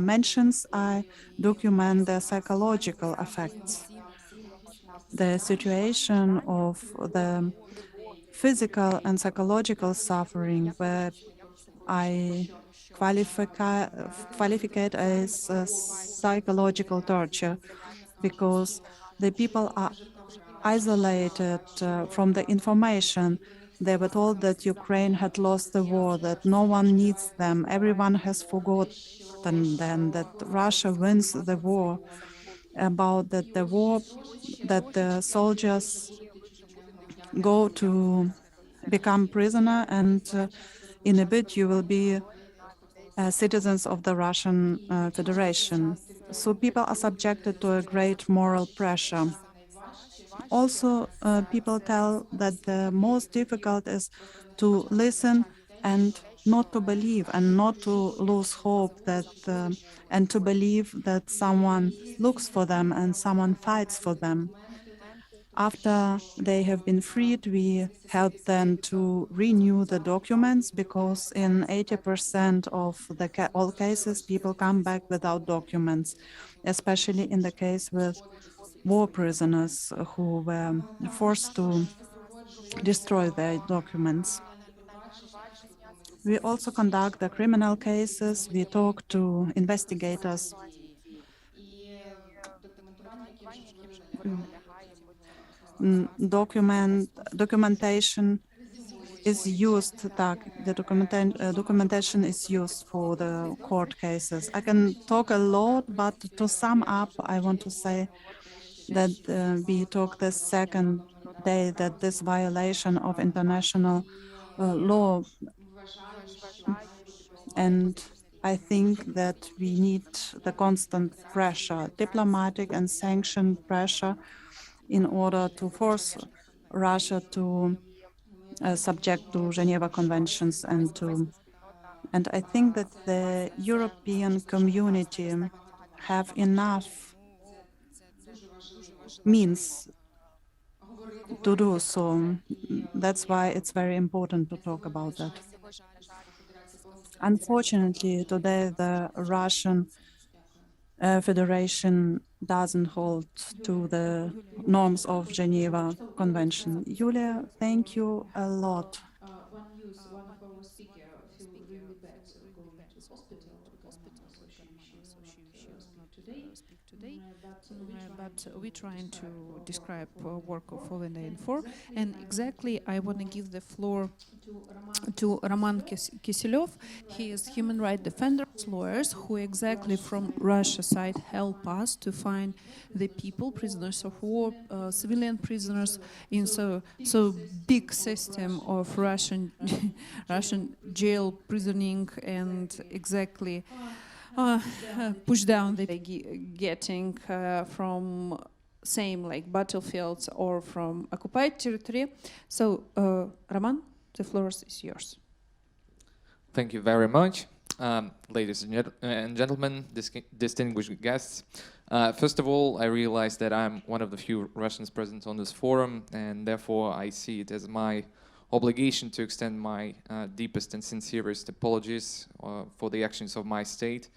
mentions, I document the psychological effects. The situation of the physical and psychological suffering, where I qualificate as psychological torture, because the people are isolated from the information. They were told that Ukraine had lost the war, that no one needs them, everyone has forgotten them, that Russia wins the war, about that the war, that the soldiers go to become prisoner, and in a bit you will be citizens of the Russian Federation. So people are subjected to a great moral pressure. Also, people tell that the most difficult is to listen and not to believe, and not to lose hope, that and to believe that someone looks for them and someone fights for them. After they have been freed, we help them to renew the documents, because in 80% of all cases, people come back without documents, especially in the case with war prisoners who were forced to destroy their documents. We also conduct the criminal cases. We talk to investigators. Documentation is used, the documentation is used for the court cases. I can talk a lot, but to sum up, I want to say that we talk the second day that this violation of international law, and I think that we need the constant pressure, diplomatic and sanctioned pressure, in order to force Russia to subject to Geneva Conventions, and I think that the European community have enough means to do so. That's why it's very important to talk about that. Unfortunately, today the Russian Federation doesn't hold to the norms of Geneva Convention. Yulia, thank you a lot. One of our speaker feel really bad going to hospital, so she will not speak today. But we're trying to describe work of ONA4, and exactly I want to give the floor to Roman Kiselyov. He is human rights defender, lawyers who exactly from Russia side help us to find the people, prisoners of war, civilian prisoners in so big system of Russian Russian jail prisoning, and exactly push down the getting from same like battlefields or from occupied territory. So Roman, the floor is yours. Thank you very much. Ladies and gentlemen, distinguished guests. First of all, I realize that I'm one of the few Russians present on this forum, and therefore I see it as my obligation to extend my deepest and sincerest apologies for the actions of my state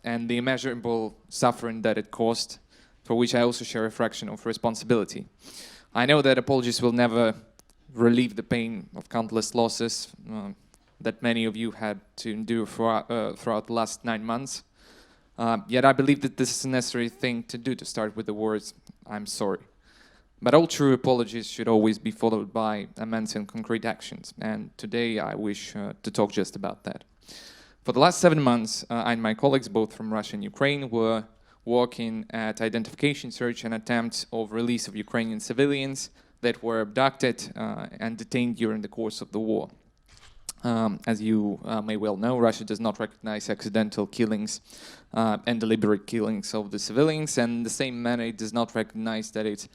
and the immeasurable suffering that it caused, for which I also share a fraction of responsibility. I know that apologies will never relieve the pain of countless losses that many of you had to endure throughout the last 9 months. Yet I believe that this is a necessary thing to do, to start with the words, "I'm sorry." But all true apologies should always be followed by amends and concrete actions, and today I wish to talk just about that. For the last 7 months, I and my colleagues, both from Russia and Ukraine, were working at identification, search, and attempts of release of Ukrainian civilians that were abducted and detained during the course of the war. As you may well know, Russia does not recognize accidental killings and deliberate killings of the civilians, and in the same manner it does not recognize that it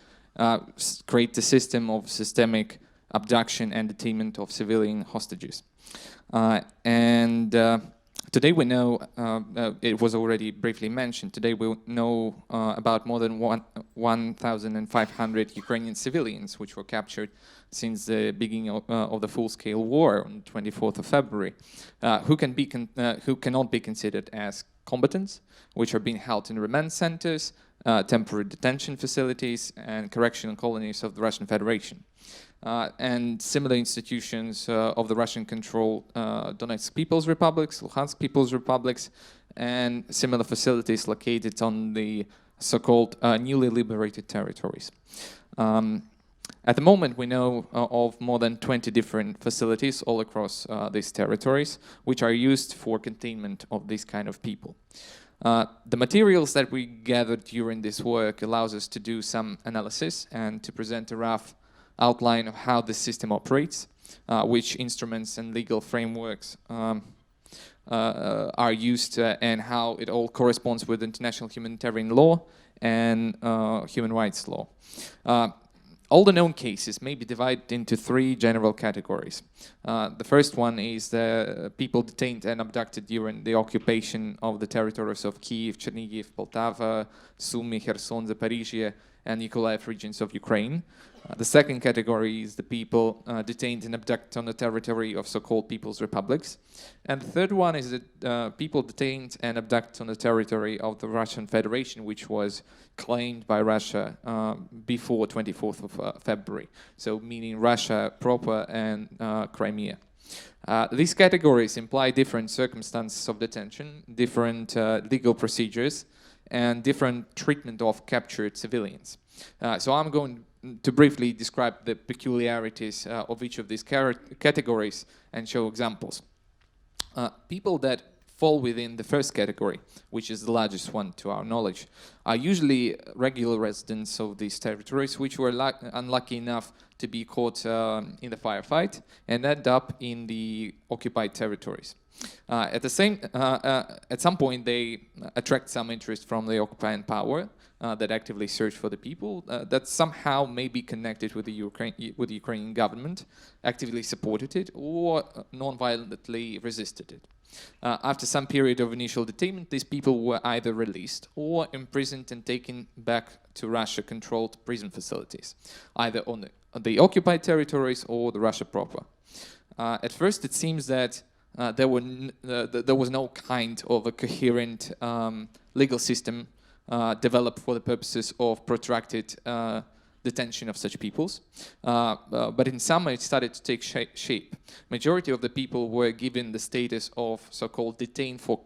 creates a system of systemic abduction and detainment of civilian hostages. Today we know, it was already briefly mentioned, today we know about more than 1,500 Ukrainian civilians which were captured since the beginning of the full-scale war on 24th of February, who cannot be considered as combatants, which are being held in remand centers, temporary detention facilities, and correctional colonies of the Russian Federation. And similar institutions of the Russian-controlled Donetsk People's Republics, Luhansk People's Republics, and similar facilities located on the so-called newly liberated territories. At the moment, we know of more than 20 different facilities all across these territories, which are used for containment of this kind of people. The materials that we gathered during this work allows us to do some analysis and to present a rough outline of how the system operates, which instruments and legal frameworks are used, and how it all corresponds with international humanitarian law and human rights law. All the known cases may be divided into 3 general categories. The first one is the people detained and abducted during the occupation of the territories of Kyiv, Chernihiv, Poltava, Sumy, Kherson, Zaporizhia, and Mykolaiv regions of Ukraine. The second category is the people detained and abducted on the territory of so-called People's Republics. And the third one is the people detained and abducted on the territory of the Russian Federation, which was claimed by Russia before 24th of February, so meaning Russia proper and Crimea. These categories imply different circumstances of detention, different legal procedures, and different treatment of captured civilians. So I'm going to briefly describe the peculiarities of each of these categories and show examples. People that fall within the first category, which is the largest one to our knowledge, are usually regular residents of these territories which were unlucky enough to be caught in the firefight and end up in the occupied territories. At some point, they attract some interest from the occupying power that actively search for the people that somehow may be connected with the Ukrainian government, actively supported it, or non-violently resisted it. After some period of initial detainment, these people were either released or imprisoned and taken back to Russia-controlled prison facilities, either on the occupied territories or the Russia proper. At first, it seems that there was no kind of a coherent legal system developed for the purposes of protracted detention of such peoples. But in summer, it started to take shape. Majority of the people were given the status of so-called detained for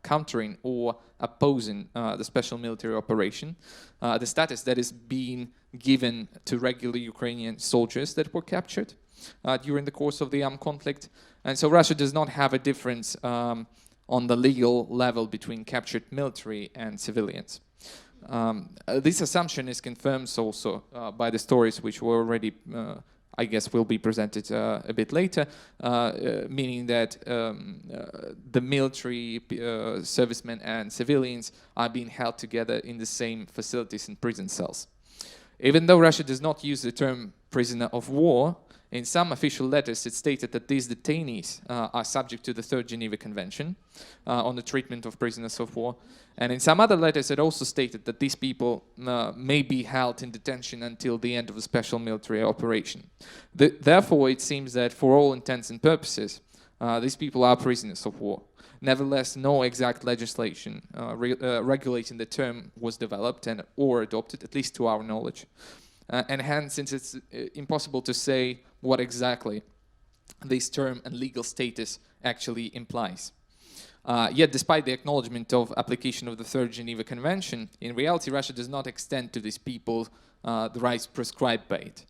countering or opposing the special military operation, the status that is being given to regular Ukrainian soldiers that were captured during the course of the armed conflict. And so Russia does not have a difference on the legal level between captured military and civilians. This assumption is confirmed also by the stories which were already, I guess, will be presented a bit later, meaning that the military servicemen and civilians are being held together in the same facilities and prison cells. Even though Russia does not use the term prisoner of war, in some official letters it stated that these detainees are subject to the Third Geneva Convention on the treatment of prisoners of war. And in some other letters it also stated that these people may be held in detention until the end of a special military operation. Therefore, it seems that for all intents and purposes, these people are prisoners of war. Nevertheless, no exact legislation regulating the term was developed or adopted, at least to our knowledge. And hence, since it's impossible to say what exactly this term and legal status actually implies. Yet, despite the acknowledgement of application of the Third Geneva Convention, in reality, Russia does not extend to these people the rights prescribed by it.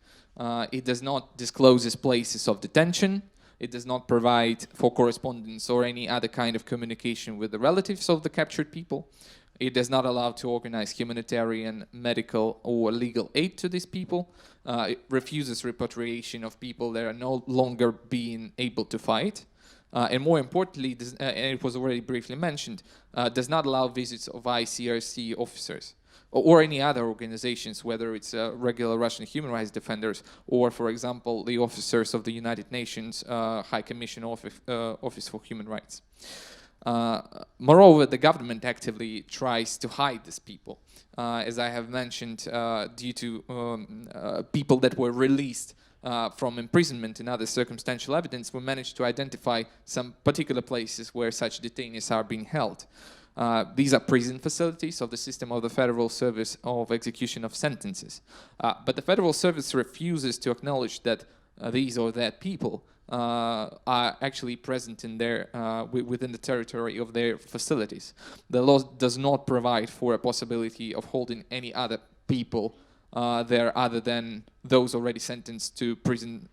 It does not disclose its places of detention. It does not provide for correspondence or any other kind of communication with the relatives of the captured people. It does not allow to organize humanitarian, medical, or legal aid to these people. It refuses repatriation of people that are no longer being able to fight. And more importantly, and it was already briefly mentioned, does not allow visits of ICRC officers or any other organizations, whether it's regular Russian human rights defenders or, for example, the officers of the United Nations High Commission Office for Human Rights. Moreover, the government actively tries to hide these people. As I have mentioned, due to people that were released from imprisonment and other circumstantial evidence, we managed to identify some particular places where such detainees are being held. These are prison facilities of the system of the Federal Service of Execution of Sentences. But the Federal Service refuses to acknowledge that these or that people are actually present in their within the territory of their facilities. The law does not provide for a possibility of holding any other people there other than those already sentenced to prison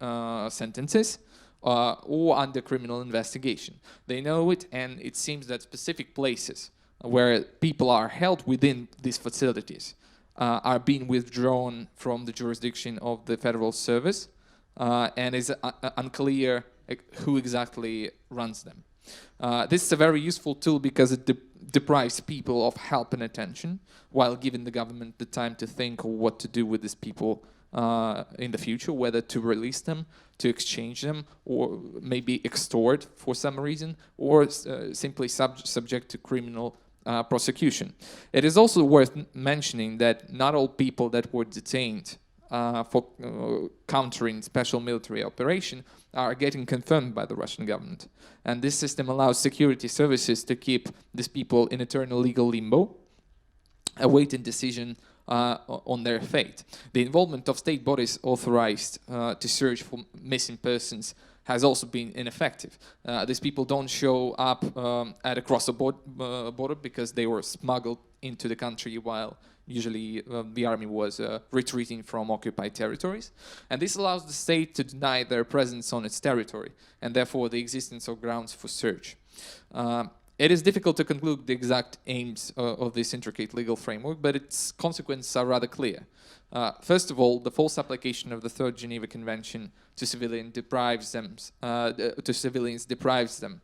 sentences or under criminal investigation. They know it, and it seems that specific places where people are held within these facilities are being withdrawn from the jurisdiction of the Federal Service, and is unclear who exactly runs them. This is a very useful tool because it deprives people of help and attention, while giving the government the time to think of what to do with these people in the future, whether to release them, to exchange them, or maybe extort for some reason, or simply subject to criminal prosecution. It is also worth mentioning that not all people that were detained for countering special military operation are getting confirmed by the Russian government. And this system allows security services to keep these people in eternal legal limbo, awaiting decision on their fate. The involvement of state bodies authorized to search for missing persons has also been ineffective. These people don't show up at across the border because they were smuggled into the country while usually the army was retreating from occupied territories. And this allows the state to deny their presence on its territory, and therefore the existence of grounds for search. It is difficult to conclude the exact aims of this intricate legal framework, but its consequences are rather clear. First of all, the false application of the Third Geneva Convention to civilians deprives them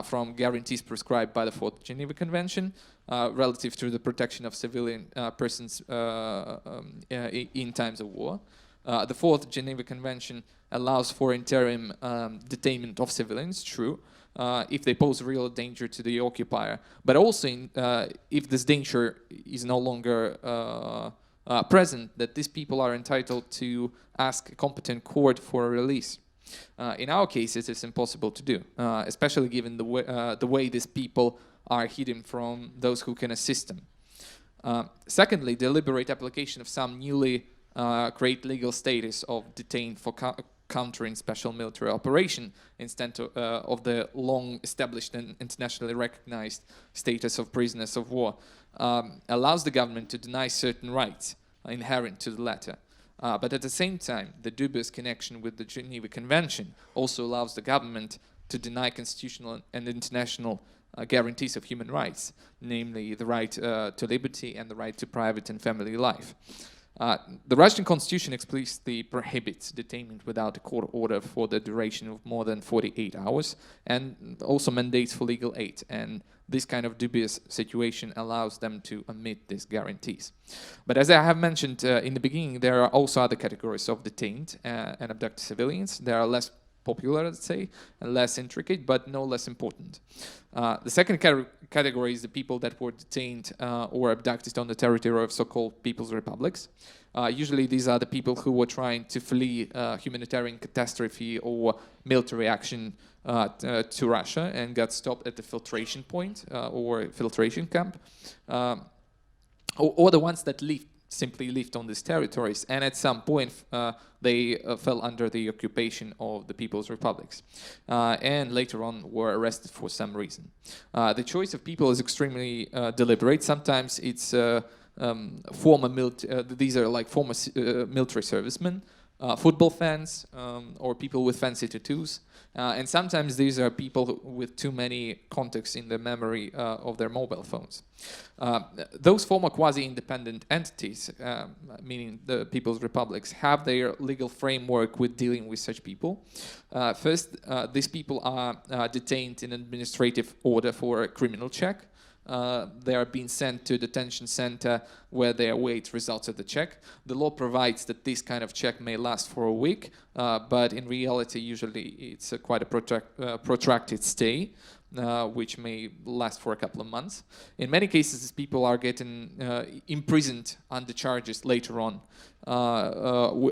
from guarantees prescribed by the Fourth Geneva Convention relative to the protection of civilian persons in times of war. The Fourth Geneva Convention allows for interim detainment of civilians, true, if they pose real danger to the occupier, but also if this danger is no longer present, that these people are entitled to ask a competent court for a release. In our case, it is impossible to do, especially given the way these people are hidden from those who can assist them. Secondly, deliberate application of some newly created legal status of detained for countering special military operation instead of the long established and internationally recognized status of prisoners of war allows the government to deny certain rights inherent to the latter. But at the same time, the dubious connection with the Geneva Convention also allows the government to deny constitutional and international guarantees of human rights, namely the right to liberty and the right to private and family life. The Russian constitution explicitly prohibits detainment without a court order for the duration of more than 48 hours and also mandates for legal aid. And this kind of dubious situation allows them to omit these guarantees. But as I have mentioned in the beginning, there are also other categories of detained and abducted civilians. They are less popular, let's say, and less intricate, but no less important. The second category is the people that were detained or abducted on the territory of so-called People's Republics. Usually these are the people who were trying to flee humanitarian catastrophe or military action to Russia and got stopped at the filtration point or filtration camp, or the ones that simply lived on these territories, and at some point they fell under the occupation of the People's Republics, and later on were arrested for some reason. The choice of people is extremely deliberate. Sometimes it's these are like former military servicemen, football fans, or people with fancy tattoos. And sometimes these are people with too many contacts in the memory of their mobile phones. Those former quasi-independent entities, meaning the People's Republics, have their legal framework with dealing with such people. First, these people are detained in administrative order for a criminal check. They are being sent to a detention center where they await results of the check. The law provides that this kind of check may last for a week, but in reality, usually it's quite a protracted stay, which may last for a couple of months. In many cases, these people are getting imprisoned under charges later on,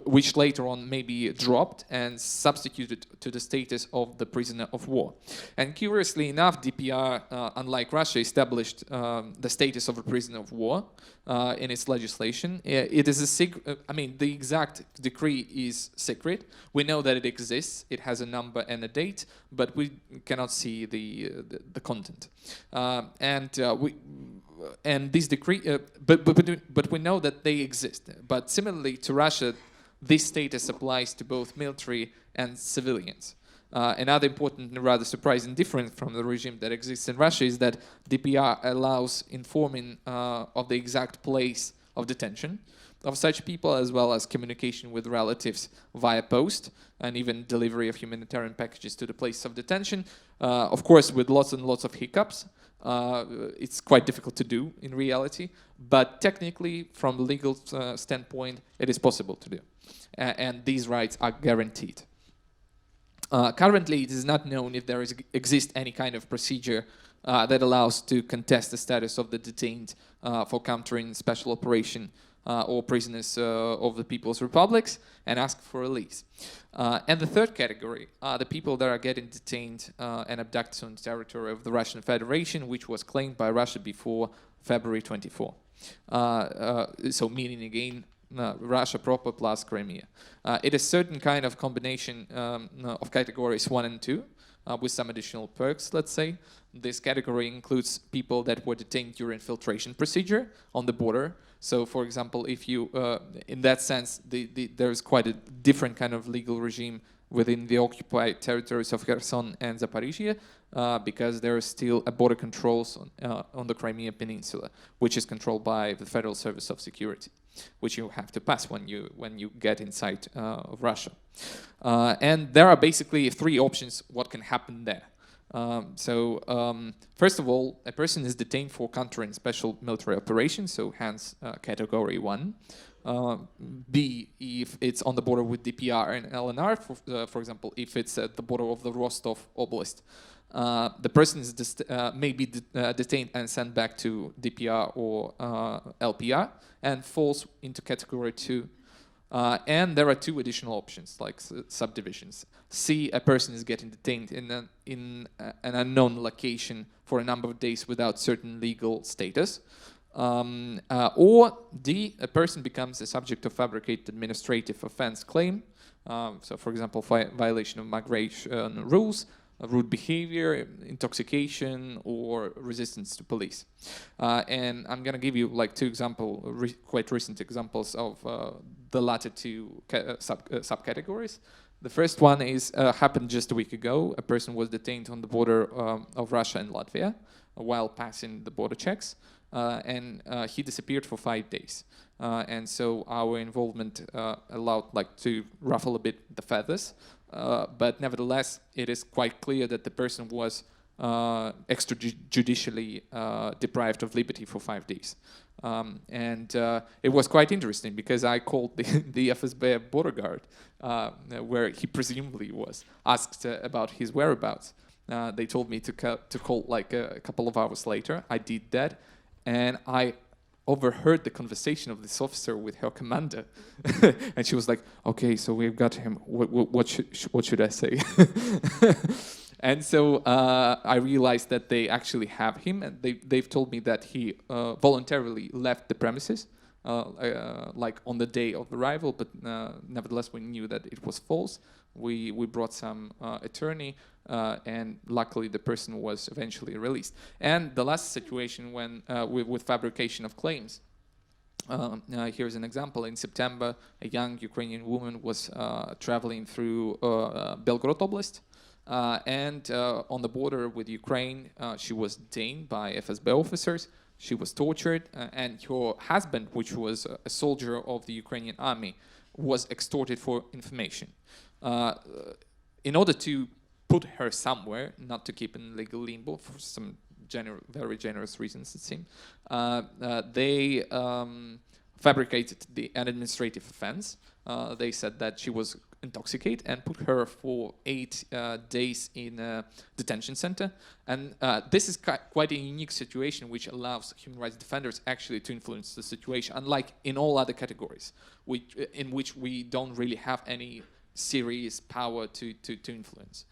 which later on may be dropped and substituted to the status of the prisoner of war. And curiously enough, DPR, unlike Russia, established the status of a prisoner of war in its legislation. It is the exact decree is secret. We know that it exists. It has a number and a date, but we cannot see the content. And this decree, but we know that they exist. But similarly to Russia, this status applies to both military and civilians. Another important and rather surprising difference from the regime that exists in Russia is that DPR allows informing of the exact place of detention of such people, as well as communication with relatives via post, and even delivery of humanitarian packages to the place of detention. Of course, with lots and lots of hiccups. It's quite difficult to do in reality, but technically, from the legal standpoint, it is possible to do. And these rights are guaranteed. Currently, it is not known if there exists any kind of procedure that allows to contest the status of the detained for countering special operation or prisoners of the People's Republics and ask for release. And the third category are the people that are getting detained and abducted on the territory of the Russian Federation, which was claimed by Russia before February 24. So meaning again, Russia proper plus Crimea. It is certain kind of combination of categories 1 and 2 with some additional perks, let's say. This category includes people that were detained during filtration procedure on the border. So, for example, if you, in that sense, there's quite a different kind of legal regime within the occupied territories of Kherson and Zaporizhia, because there are still border controls on the Crimea Peninsula, which is controlled by the Federal Service of Security, which you have to pass when you get inside of Russia. And there are basically 3 options what can happen there. First of all, a person is detained for countering special military operations, so hence category 1. B, if it's on the border with DPR and LNR, for example, if it's at the border of the Rostov Oblast, the person is may be detained and sent back to DPR or LPR and falls into category 2. And there are two additional options, like subdivisions. C, a person is getting detained in an unknown location for a number of days without certain legal status. Or D, a person becomes the subject of fabricated administrative offense claim. So, for example, violation of migration rules, rude behavior, intoxication, or resistance to police. And I'm going to give you like two quite recent examples of the latter two subcategories. The first one is happened just a week ago. A person was detained on the border of Russia and Latvia while passing the border checks, and he disappeared for 5 days. And so our involvement allowed to ruffle a bit the feathers. But nevertheless, it is quite clear that the person was extrajudicially deprived of liberty for 5 days. And it was quite interesting because I called the FSB border guard, where he presumably was, asked about his whereabouts. They told me to call like a couple of hours later. I did that, and I overheard the conversation of this officer with her commander, and she was like, "Okay, so we've got him. What should I say?" And so I realized that they actually have him, and they've told me that he voluntarily left the premises, like on the day of arrival. But nevertheless, we knew that it was false. We brought some attorney, and luckily the person was eventually released. And the last situation when with fabrication of claims. Here's an example. In September, a young Ukrainian woman was traveling through Belgorod Oblast, and on the border with Ukraine, she was detained by FSB officers. She was tortured, and her husband, which was a soldier of the Ukrainian army, was extorted for information. In order to put her somewhere, not to keep in legal limbo for some very generous reasons, it seemed, they fabricated an administrative offense. They said that she was intoxicated and put her for 8 days in a detention center. And this is quite a unique situation which allows human rights defenders actually to influence the situation, unlike in all other categories, in which we don't really have any serious power to influence.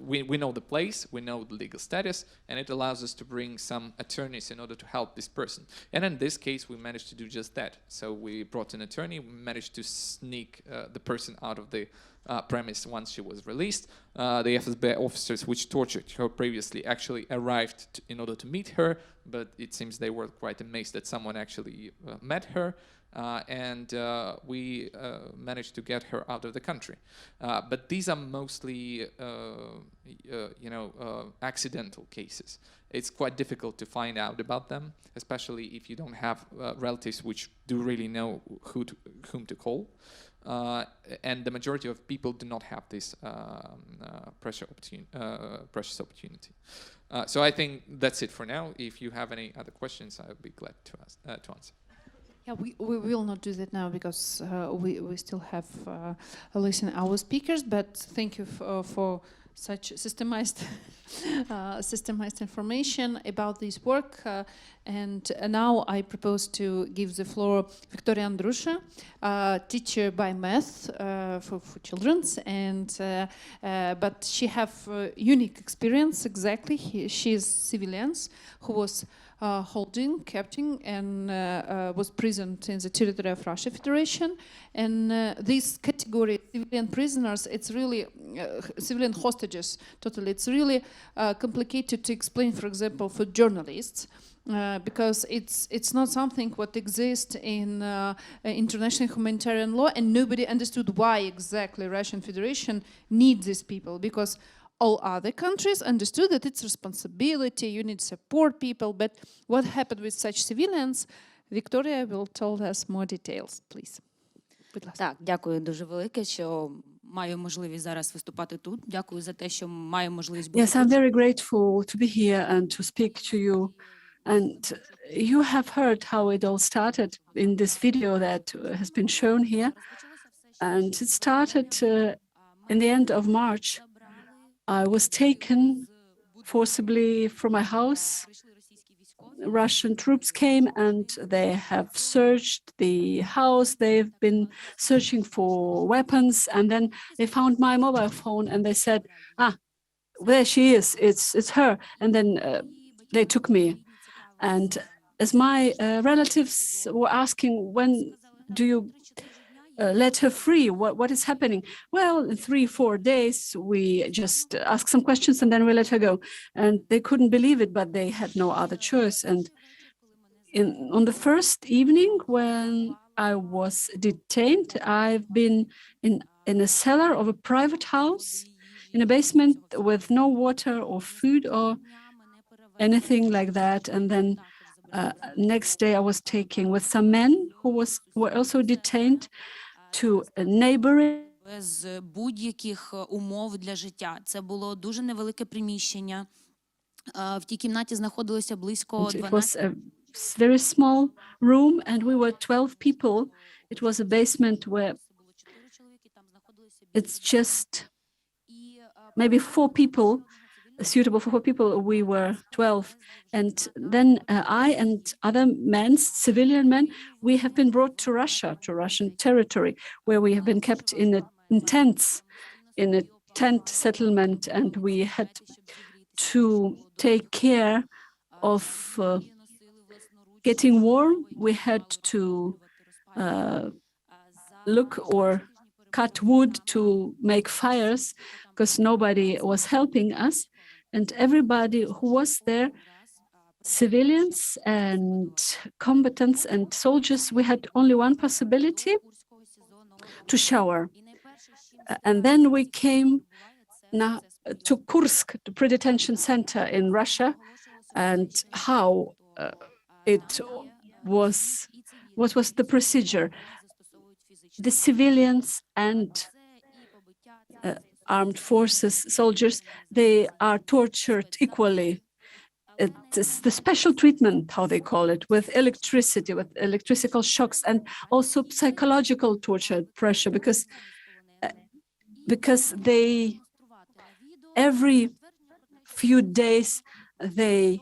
We know the place, we know the legal status, and it allows us to bring some attorneys in order to help this person. And in this case, we managed to do just that. So we brought an attorney, we managed to sneak the person out of the premise once she was released. The FSB officers which tortured her previously actually arrived in order to meet her, but it seems they were quite amazed that someone actually met her. And we managed to get her out of the country. But these are mostly, accidental cases. It's quite difficult to find out about them, especially if you don't have relatives which do really know whom to call. And the majority of people do not have this precious opportunity. So I think that's it for now. If you have any other questions, I would be glad to answer. Yeah, we will not do that now because we still have listen our speakers. But thank you for such systemized information about this work. And now I propose to give the floor Viktoriya Andrusha, teacher by math for children, and but she have unique experience. Exactly, she is civilian who was holding, capturing, and was prisoned in the territory of Russia Federation. And this category, civilian prisoners, it's really civilian hostages. Totally, it's really complicated to explain. For example, for journalists. Because it's not something what exists in international humanitarian law, and nobody understood why exactly Russian Federation needs these people, because all other countries understood that it's responsibility, you need to support people, but what happened with such civilians, Viktoriya will tell us more details, please. Будь ласка. Так, дякую дуже велике, що маю можливість зараз виступати тут. Дякую за те, що маю можливість бути Yes, I'm тут. very grateful to be here and to speak to you. And you have heard how it all started in this video that has been shown here. And it started in the end of March. I was taken forcibly from my house Russian troops came and they have searched the house. They've been searching for weapons, and then they found my mobile phone and they said, "Ah, there she is. It's her." And then they took me. And as my relatives were asking, when do you let her free? What is happening? Well, in 3-4 days, we just ask some questions and then we let her go. And they couldn't believe it, but they had no other choice. And on the first evening when I was detained, I've been in a cellar of a private house, in a basement with no water or food or anything like that. And then next day I was taken with some men who were also detained to a neighboring. Без будь-яких умов для життя. Це було дуже невелике приміщення. В тій кімнаті знаходилося близько 12. It was a very small room and we were 12 people. It was a basement where it's just maybe 4 people, suitable for 4 people. We were 12. And then I and other men, civilian men, we have been brought to Russia, to Russian territory, where we have been kept in tents, in a tent settlement, and we had to take care of getting warm. We had to look or cut wood to make fires because nobody was helping us. And everybody who was there, civilians and combatants and soldiers, we had only one possibility: to shower. And then we came now to Kursk, the pre-detention center in Russia, and how it was, what was the procedure. The civilians and armed forces, soldiers, they are tortured equally. It's the special treatment, how they call it, with electricity, with electrical shocks, and also psychological torture, pressure, because they, every few days, they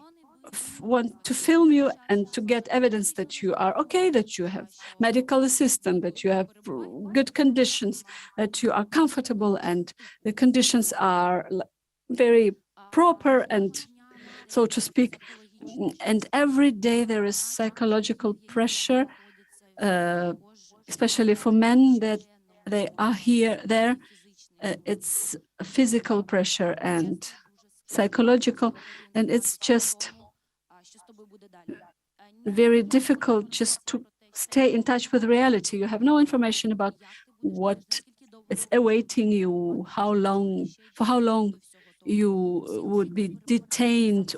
want to film you and to get evidence that you are okay, that you have medical assistance, that you have good conditions, that you are comfortable, and the conditions are very proper and, so to speak. And every day there is psychological pressure, especially for men that they are there. It's physical pressure and psychological, and it's just very difficult just to stay in touch with reality. You have no information about what is awaiting you, for how long you would be detained,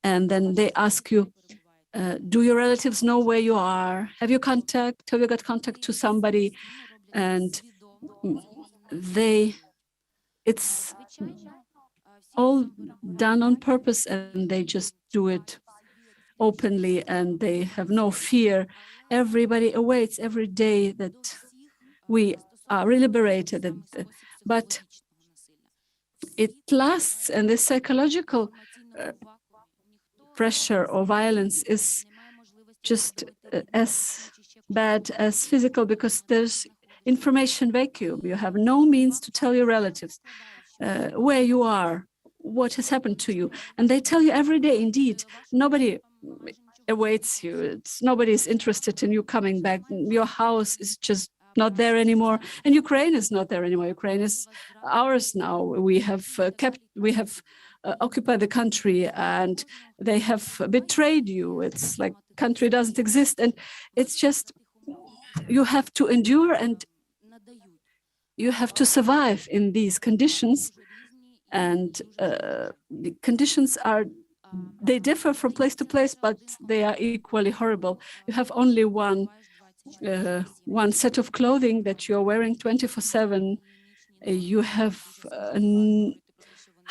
and then they ask you, do your relatives know where you are? Have you got contact to somebody? And it's all done on purpose, and they just do it openly, and they have no fear. Everybody awaits every day that we are liberated, but it lasts, and the psychological pressure or violence is just as bad as physical, because there's information vacuum. You have no means to tell your relatives where you are, what has happened to you, and they tell you every day. Indeed, nobody awaits you. Nobody is interested in you coming back. Your house is just not there anymore, and Ukraine is not there anymore. Ukraine is ours now. We have occupied the country, and they have betrayed you. It's like country doesn't exist, and it's just you have to endure and you have to survive in these conditions. And the conditions they differ from place to place, but they are equally horrible. You have only one set of clothing that you're wearing 24/7. You have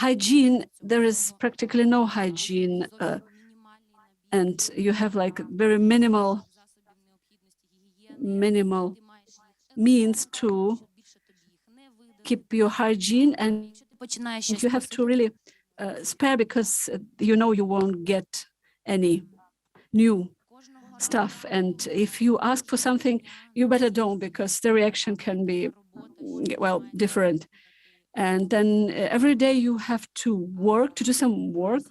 hygiene. There is practically no hygiene, and you have like very minimal means to keep your hygiene, and you have to really spare, because you know you won't get any new stuff. And if you ask for something, you better don't, because the reaction can be, well, different. And then every day you have to work, to do some work,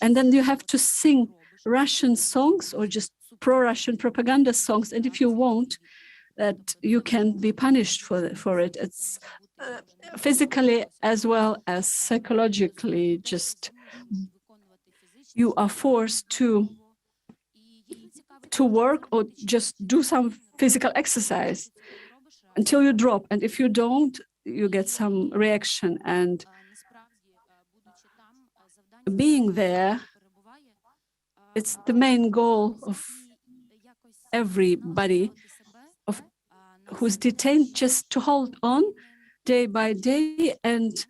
and then you have to sing Russian songs or just pro-Russian propaganda songs. And if you won't, that you can be punished for it. It's physically as well as psychologically, just you are forced to work or just do some physical exercise until you drop. And if you don't, you get some reaction. And being there, it's the main goal of everybody who's detained, just to hold on day by day and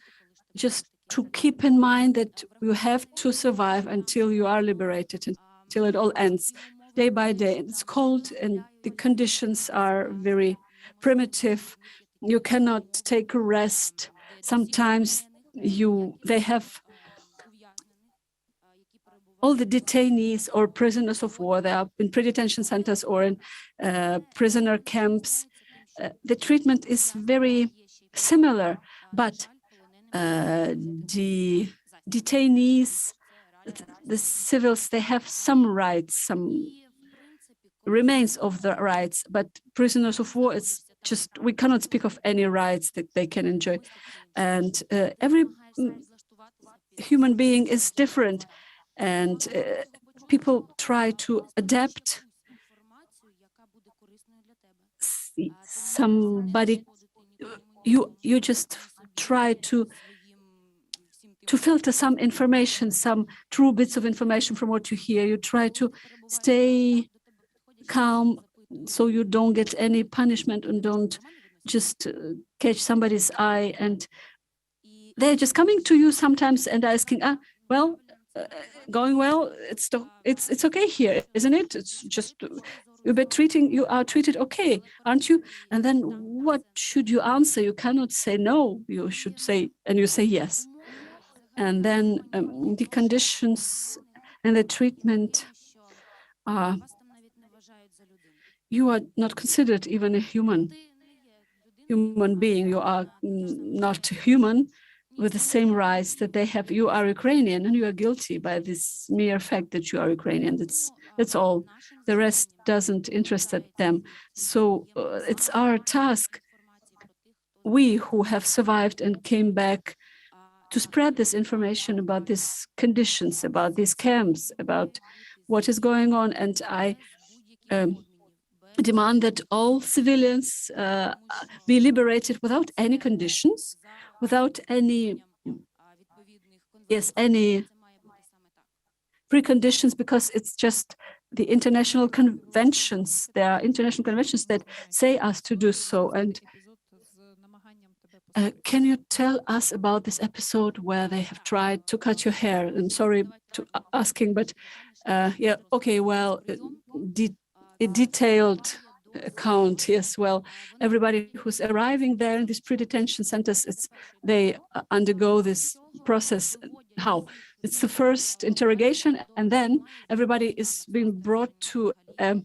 just to keep in mind that you have to survive until you are liberated, until it all ends, day by day. It's cold and the conditions are very primitive. You cannot take a rest. Sometimes they have all the detainees or prisoners of war. They are in pre-detention centers or in prisoner camps. The treatment is very similar, but the detainees, the civils, they have some rights, some remains of the rights, but prisoners of war, it's just, we cannot speak of any rights that they can enjoy. And every human being is different, and people try to adapt. Somebody, you just try to filter some information, some true bits of information from what you hear. You try to stay calm so you don't get any punishment and don't just catch somebody's eye. And they're just coming to you sometimes and asking, well, going well, it's okay here, isn't it? It's just you are treated okay, aren't you? And then what should you answer? You cannot say no, you should say, and you say yes. And then the conditions and the treatment are, you are not considered even a human being. You are not human with the same rights that they have. You are Ukrainian and you are guilty by this mere fact that you are Ukrainian. That's all. The rest doesn't interest them. So it's our task, we who have survived and came back, to spread this information about these conditions, about these camps, about what is going on. And I demand that all civilians be liberated without any conditions, without any preconditions, because it's just the international conventions. There are international conventions that say us to do so. And can you tell us about this episode where they have tried to cut your hair? I'm sorry to asking, but yeah, okay, well, a detailed account, yes. Well, everybody who's arriving there in these pre-detention centers, they undergo this process. How? It's the first interrogation, and then everybody is being brought to a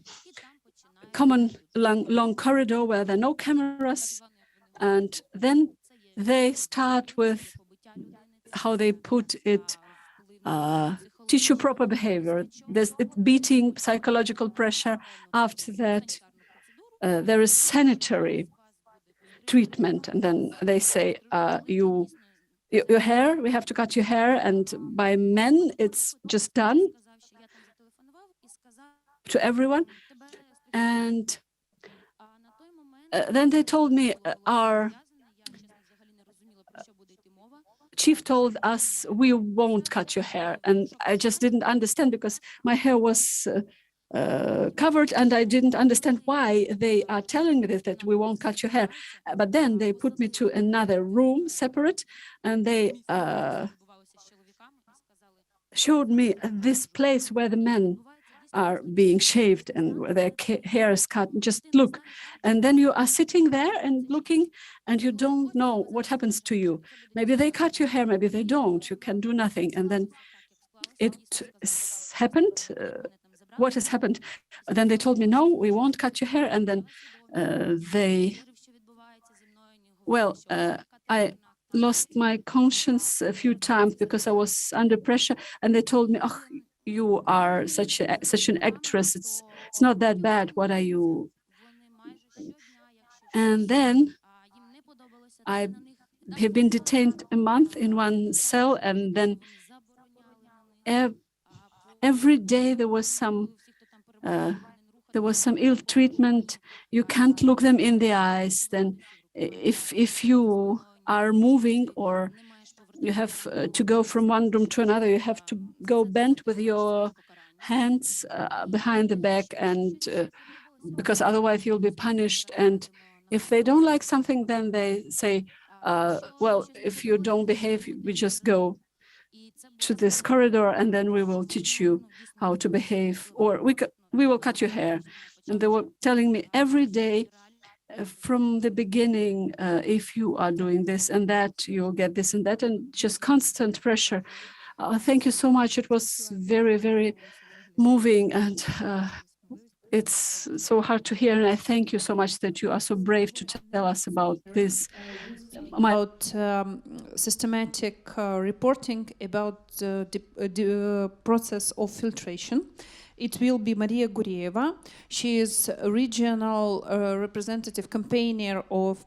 common long corridor where there are no cameras, and then they start with, how they put it, teach you proper behavior. There's beating, psychological pressure. After that, there is sanitary treatment, and then they say, your hair, we have to cut your hair, and by men, it's just done to everyone. And then they told me, our chief told us, we won't cut your hair. And I just didn't understand, because my hair was covered, and I didn't understand why they are telling me that we won't cut your hair. But then they put me to another room, separate, and they showed me this place where the men are being shaved and where their hair is cut. Just look. And then you are sitting there and looking, and you don't know what happens to you. Maybe they cut your hair, maybe they don't. You can do nothing. And then happened, what has happened. Then they told me, no, we won't cut your hair. And then I lost my conscience a few times because I was under pressure, and they told me, oh, you are such an actress, it's not that bad, what are you? And then I have been detained a month in one cell, and then every day there was some ill treatment. You can't look them in the eyes. Then if you are moving or you have to go from one room to another, you have to go bent with your hands behind the back, and because otherwise you'll be punished. And if they don't like something, then they say, well, if you don't behave, we just go to this corridor and then we will teach you how to behave, or we will cut your hair. And they were telling me every day from the beginning, if you are doing this and that, you'll get this and that, and just constant pressure. Thank you so much. It was very, very moving, and it's so hard to hear. And I thank you so much that you are so brave to tell us about this. About systematic reporting about the process of filtration. It will be Maria Gurieva. She is a regional representative campaigner of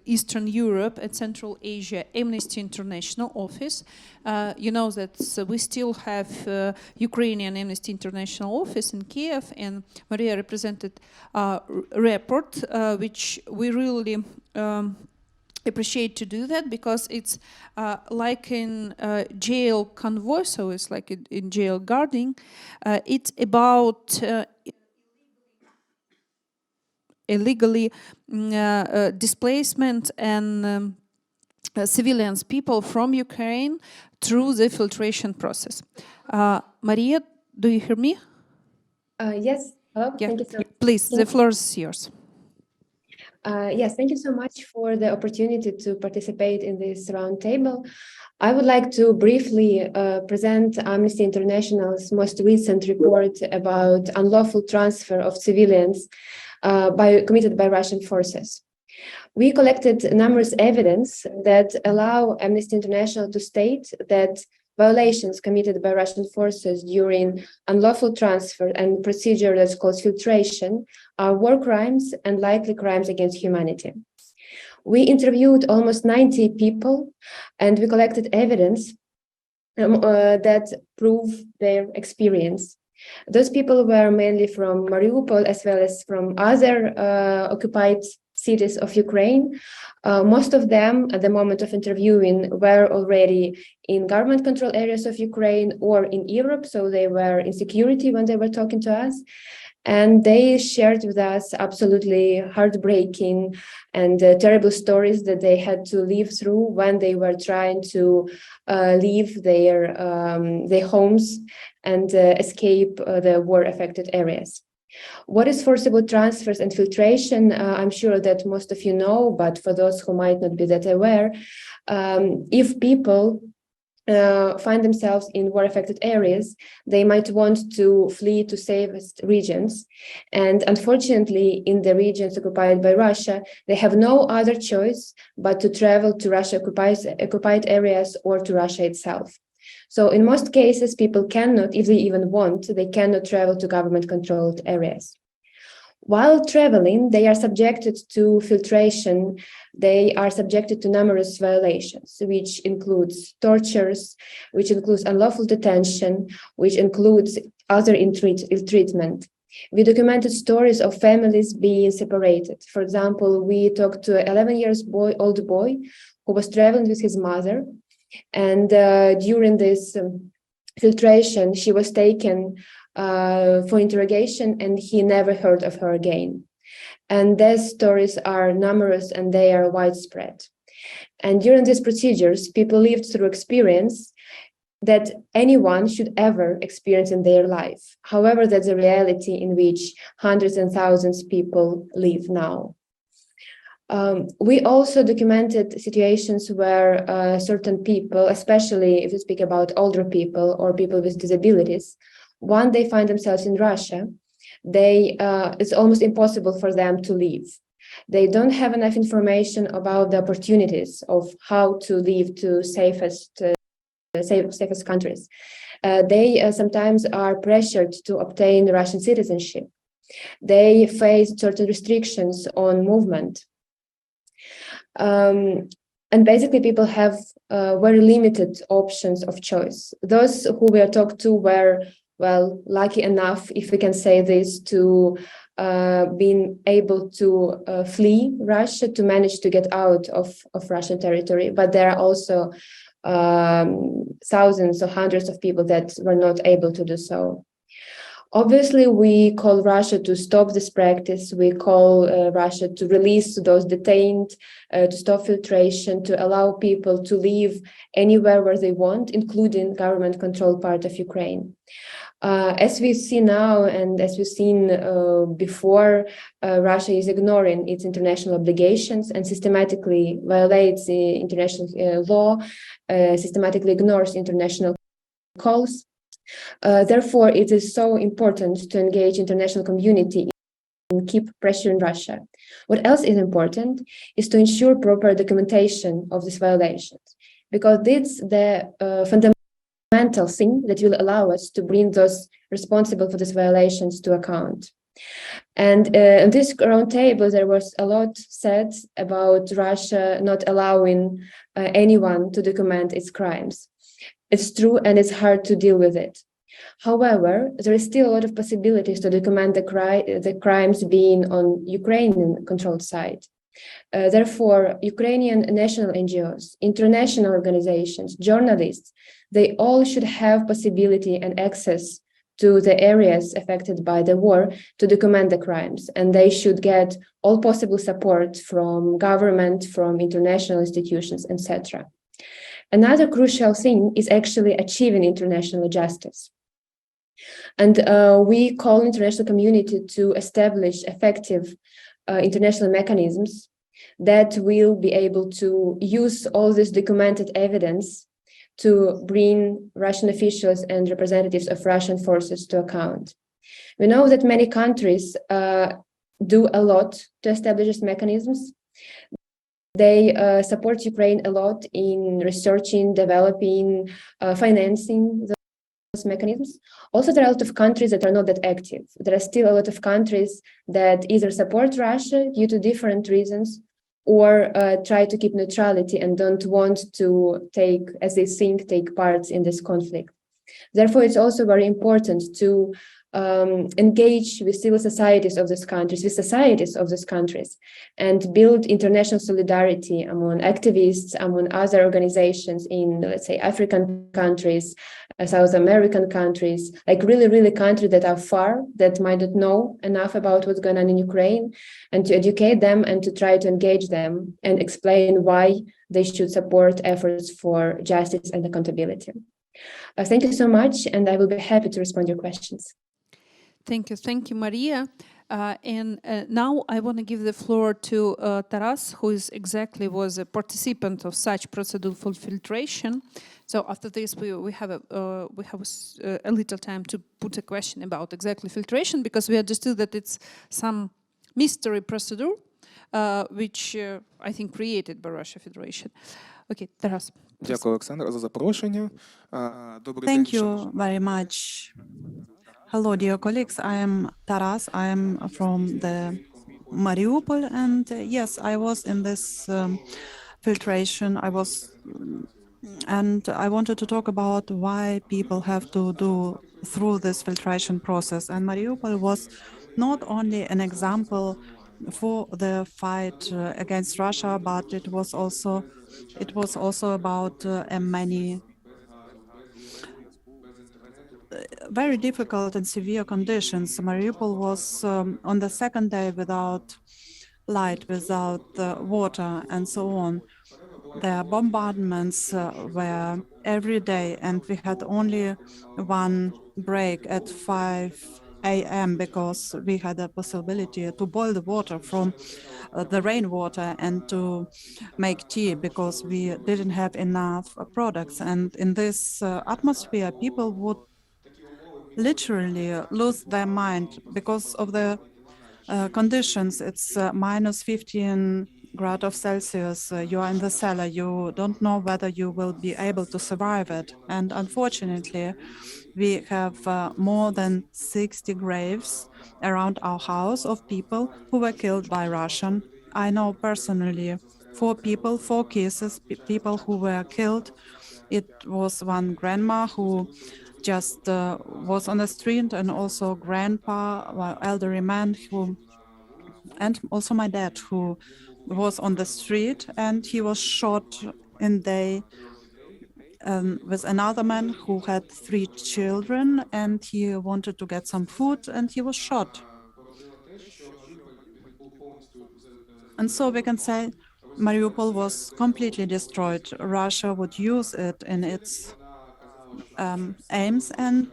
Eastern Europe and Central Asia Amnesty International office. You know that we still have Ukrainian Amnesty International office in Kiev, and Maria represented a report which we really appreciate to do that, because it's like in jail convoy, so it's like in jail guarding. It's about illegally displacement and civilians, people from Ukraine, through the filtration process. Maria, do you hear me? Yes. Hello. Yeah. Thank you so much. Please, the floor is yours. Yes, thank you so much for the opportunity to participate in this roundtable. I would like to briefly present Amnesty International's most recent report about unlawful transfer of civilians committed by Russian forces. We collected numerous evidence that allow Amnesty International to state that violations committed by Russian forces during unlawful transfer and procedure that's called filtration are war crimes and likely crimes against humanity. We interviewed almost 90 people, and we collected evidence that prove their experience. Those people were mainly from Mariupol as well as from other occupied cities of Ukraine. Most of them, at the moment of interviewing, were already in government-controlled areas of Ukraine or in Europe, so they were in security when they were talking to us. And they shared with us absolutely heartbreaking and terrible stories that they had to live through when they were trying to leave their homes and escape the war-affected areas. What is forcible transfers and filtration? I'm sure that most of you know, but for those who might not be that aware, if people find themselves in war-affected areas, they might want to flee to safest regions. And unfortunately, in the regions occupied by Russia, they have no other choice but to travel to Russia-occupied areas or to Russia itself. So in most cases, people cannot, if they even want, they cannot travel to government-controlled areas. While traveling, they are subjected to filtration. They are subjected to numerous violations, which includes tortures, which includes unlawful detention, which includes other ill-treatment. We documented stories of families being separated. For example, we talked to an 11-year-old boy who was traveling with his mother. And during this filtration, she was taken for interrogation, and he never heard of her again. And these stories are numerous and they are widespread. And during these procedures, people lived through experience that anyone should ever experience in their life. However, that's a reality in which hundreds and thousands of people live now. We also documented situations where certain people, especially if you speak about older people or people with disabilities, when they find themselves in Russia, it's almost impossible for them to leave. They don't have enough information about the opportunities of how to leave to safest countries. They sometimes are pressured to obtain Russian citizenship. They face certain restrictions on movement. And basically people have very limited options of choice. Those who were talked to were, well, lucky enough, if we can say this, to being able to flee Russia, to manage to get out of Russian territory. But there are also thousands or hundreds of people that were not able to do so. Obviously, we call Russia to stop this practice. We call Russia to release those detained, to stop filtration, to allow people to live anywhere where they want, including government-controlled part of Ukraine. As we see now, and as we've seen before, Russia is ignoring its international obligations and systematically violates the international law, systematically ignores international calls. Therefore, it is so important to engage international community and keep pressuring Russia. What else is important is to ensure proper documentation of these violations, because it's the fundamental thing that will allow us to bring those responsible for these violations to account. And in this roundtable, there was a lot said about Russia not allowing anyone to document its crimes. It's true, and it's hard to deal with it. However, there is still a lot of possibilities to document the crimes being on Ukrainian-controlled side. Therefore, Ukrainian national NGOs, international organizations, journalists, they all should have possibility and access to the areas affected by the war to document the crimes, and they should get all possible support from government, from international institutions, etc. Another crucial thing is actually achieving international justice. And we call international community to establish effective international mechanisms that will be able to use all this documented evidence to bring Russian officials and representatives of Russian forces to account. We know that many countries do a lot to establish these mechanisms. They support Ukraine a lot in researching, developing, financing those mechanisms. Also, there are a lot of countries that are not that active. There are still a lot of countries that either support Russia due to different reasons, or try to keep neutrality and don't want to take, as they think, take part in this conflict. Therefore, it's also very important to engage with civil societies of these countries, with societies of these countries, and build international solidarity among activists, among other organizations in, let's say, African countries, South American countries, like really countries that are far, that might not know enough about what's going on in Ukraine, and to educate them and to try to engage them and explain why they should support efforts for justice and accountability. Thank you so much, and I will be happy to respond to your questions. Thank you, Maria. And now I want to give the floor to Taras, who was a participant of such procedure for filtration. So after this, we have a little time to put a question about exactly filtration, because we understood that it's some mystery procedure, which I think created by Russia Federation. Okay, Taras. Дякую, Олександра, за запрошення. Thank you very much. Hello, dear colleagues. I am Taras. I am from the Mariupol, and yes, I was in this filtration. And I wanted to talk about why people have to go through this filtration process. And Mariupol was not only an example for the fight against Russia, but it was also about many very difficult and severe conditions. Mariupol was on the second day without light, without water, and so on. The bombardments were every day, and we had only one break at 5 a.m. because we had a possibility to boil the water from the rainwater and to make tea because we didn't have enough products. And in this atmosphere, people would literally lose their mind because of the conditions. It's minus 15 grad of Celsius. You are in the cellar. You don't know whether you will be able to survive it. And unfortunately, we have more than 60 graves around our house of people who were killed by Russian. I know personally 4 people, 4 cases, people who were killed. It was one grandma who just was on the street, and also grandpa, elderly man who, and also my dad who was on the street, and he was shot in the with another man who had 3 children, and he wanted to get some food, and he was shot. And so we can say Mariupol was completely destroyed. Russia would use it in its aims, and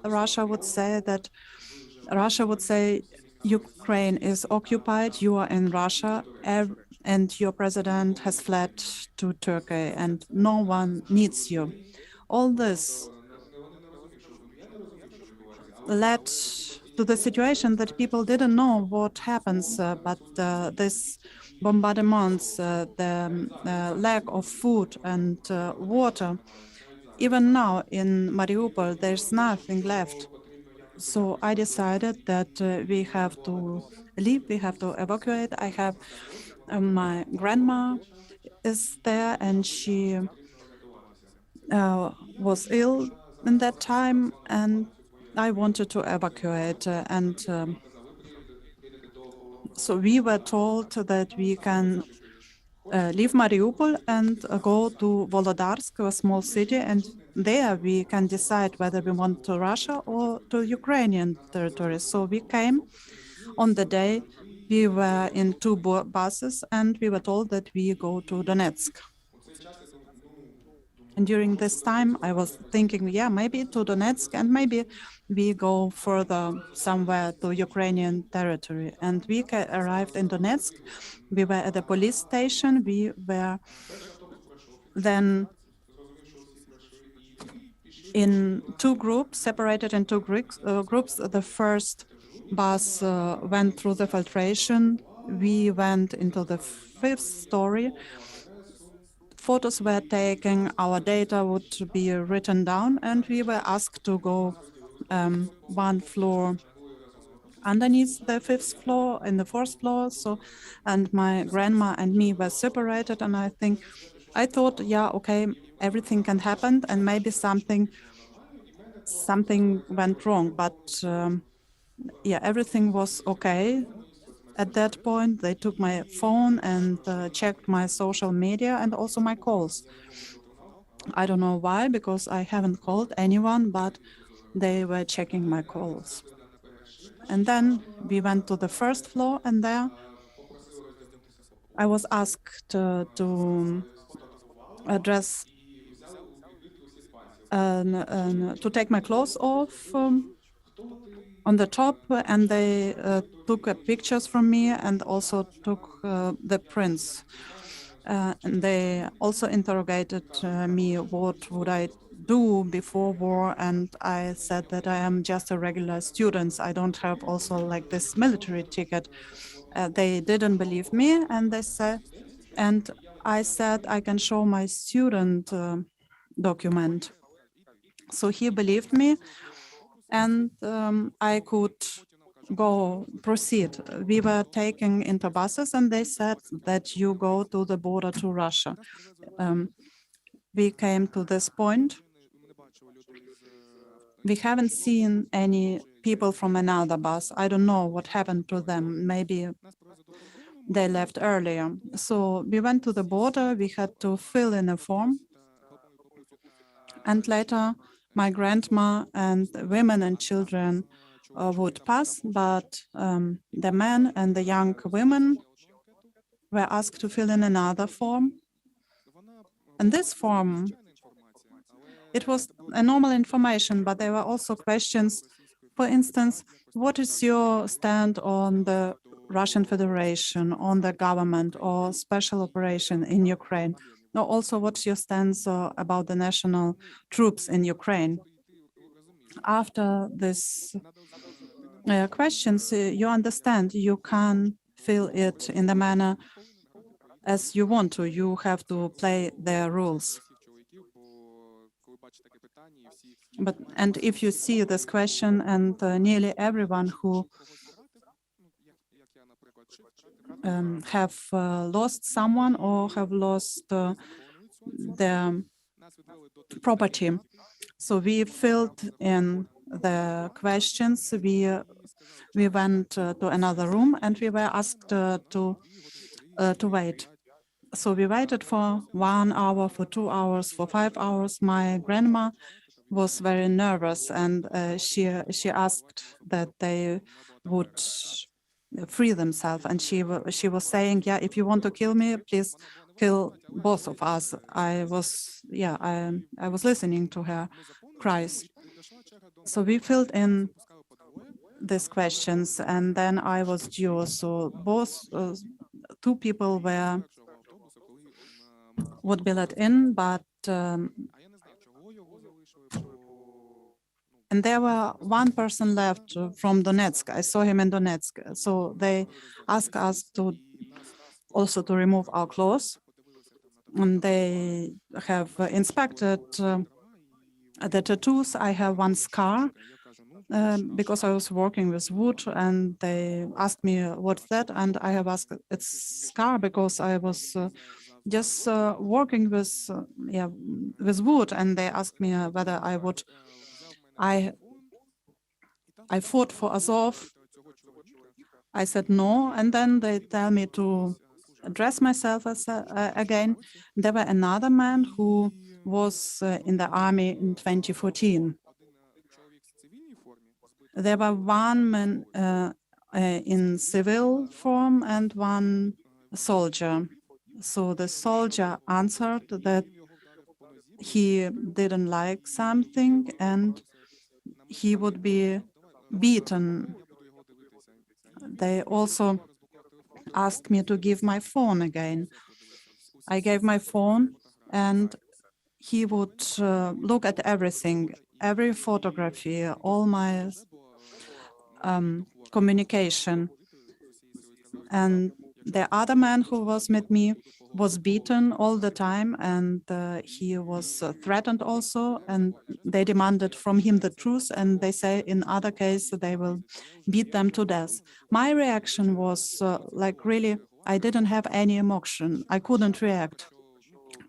Russia would say Ukraine is occupied, you are in Russia, and your president has fled to Turkey, and no one needs you. All this led to the situation that people didn't know what happens, but this bombardments, the lack of food and water. Even now in Mariupol, there's nothing left. So I decided that we have to leave, we have to evacuate. I have my grandma is there, and she was ill in that time, and I wanted to evacuate. So we were told that we can leave Mariupol and go to Volodarsk, a small city, and there we can decide whether we want to Russia or to Ukrainian territory. So we came on the day. We were in 2 buses, and we were told that we go to Donetsk. And during this time, I was thinking, yeah, maybe to Donetsk, and maybe we go further somewhere to Ukrainian territory. And we arrived in Donetsk. We were at the police station. We were then in 2 groups, separated in 2 groups. The first bus went through the filtration. We went into the 5th story. Photos were taken, our data would be written down, and we were asked to go 1 floor underneath the 5th floor, in the 4th floor. So, and my grandma and me were separated, and I thought, yeah, okay, everything can happen, and maybe something went wrong, but yeah, everything was okay. At that point, they took my phone and checked my social media and also my calls. I don't know why, because I haven't called anyone, but they were checking my calls. And then we went to the 1st floor, and there I was asked to address to take my clothes off on the top, and they took pictures from me and also took the prints. And they also interrogated me, what would I do before war? And I said that I am just a regular student. I don't have also like this military ticket. They didn't believe me, and they said, and I said I can show my student document. So he believed me, and I could proceed. We were taken into buses, and they said that you go to the border to Russia. We came to this point. We haven't seen any people from another bus. I don't know what happened to them. Maybe they left earlier. So we went to the border. We had to fill in a form. And later, my grandma and women and children would pass, but the men and the young women were asked to fill in another form. And this form, it was a normal information, but there were also questions. For instance, what is your stand on the Russian Federation, on the government or special operation in Ukraine? No, also, what's your stance about the national troops in Ukraine? After this questions, you understand you can feel it in the manner as you want to. You have to play their rules. And if you see this question and nearly everyone who have lost someone or have lost their property. So we filled in the questions. We went to another room and we were asked to wait. So we waited for 1 hour, for 2 hours, for 5 hours. My grandma was very nervous, and she asked that they would free themselves. And she was saying, "Yeah, if you want to kill me, please kill both of us." I was listening to her cries. So we filled in these questions, and then I was due. So both two people would be let in, but and there were one person left from Donetsk. I saw him in Donetsk. So they asked us to also to remove our clothes, and they have inspected the tattoos. I have one scar because I was working with wood, and they asked me what's that, and I have asked it's scar because I was just working with wood, and they asked me whether I would. I fought for Azov. I said no, and then they tell me to dress myself as again. There were another man who was in the army in 2014. There were one man in civil form and one soldier. So the soldier answered that he didn't like something and he would be beaten. They also asked me to give my phone again. I gave my phone, and he would look at everything, every photography, all my communication. And the other man who was with me was beaten all the time, and he was threatened also, and they demanded from him the truth, and they say in other cases they will beat them to death. My reaction was like really, I didn't have any emotion. I couldn't react.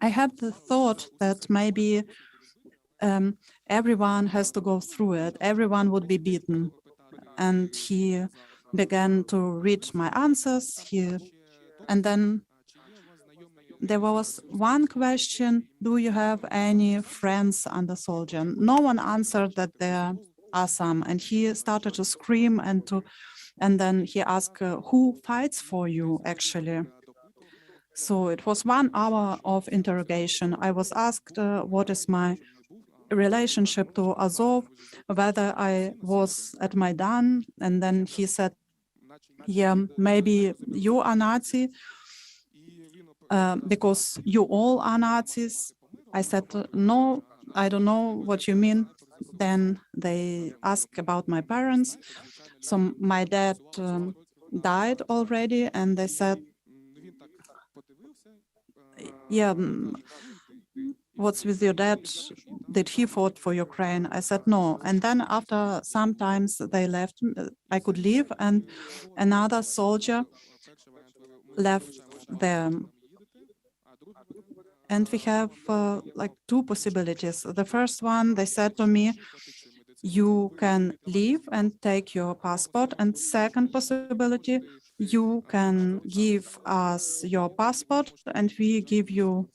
I had the thought that maybe everyone has to go through it, everyone would be beaten. And he began to read my answers. And then there was one question: do you have any friends under soldier? No one answered that there are some. And he started to scream and then he asked, who fights for you actually? So it was 1 hour of interrogation. I was asked what is my relationship to Azov, whether I was at Maidan, and then he said, yeah, maybe you are Nazi because you all are Nazis. I said, no, I don't know what you mean. Then they asked about my parents. So my dad died already, and they said, yeah, what's with your dad? Did he fought for Ukraine? I said no. And then after some times they left, I could leave, and another soldier left them. And we have like two possibilities. The first one, they said to me, you can leave and take your passport. And second possibility, you can give us your passport and we give you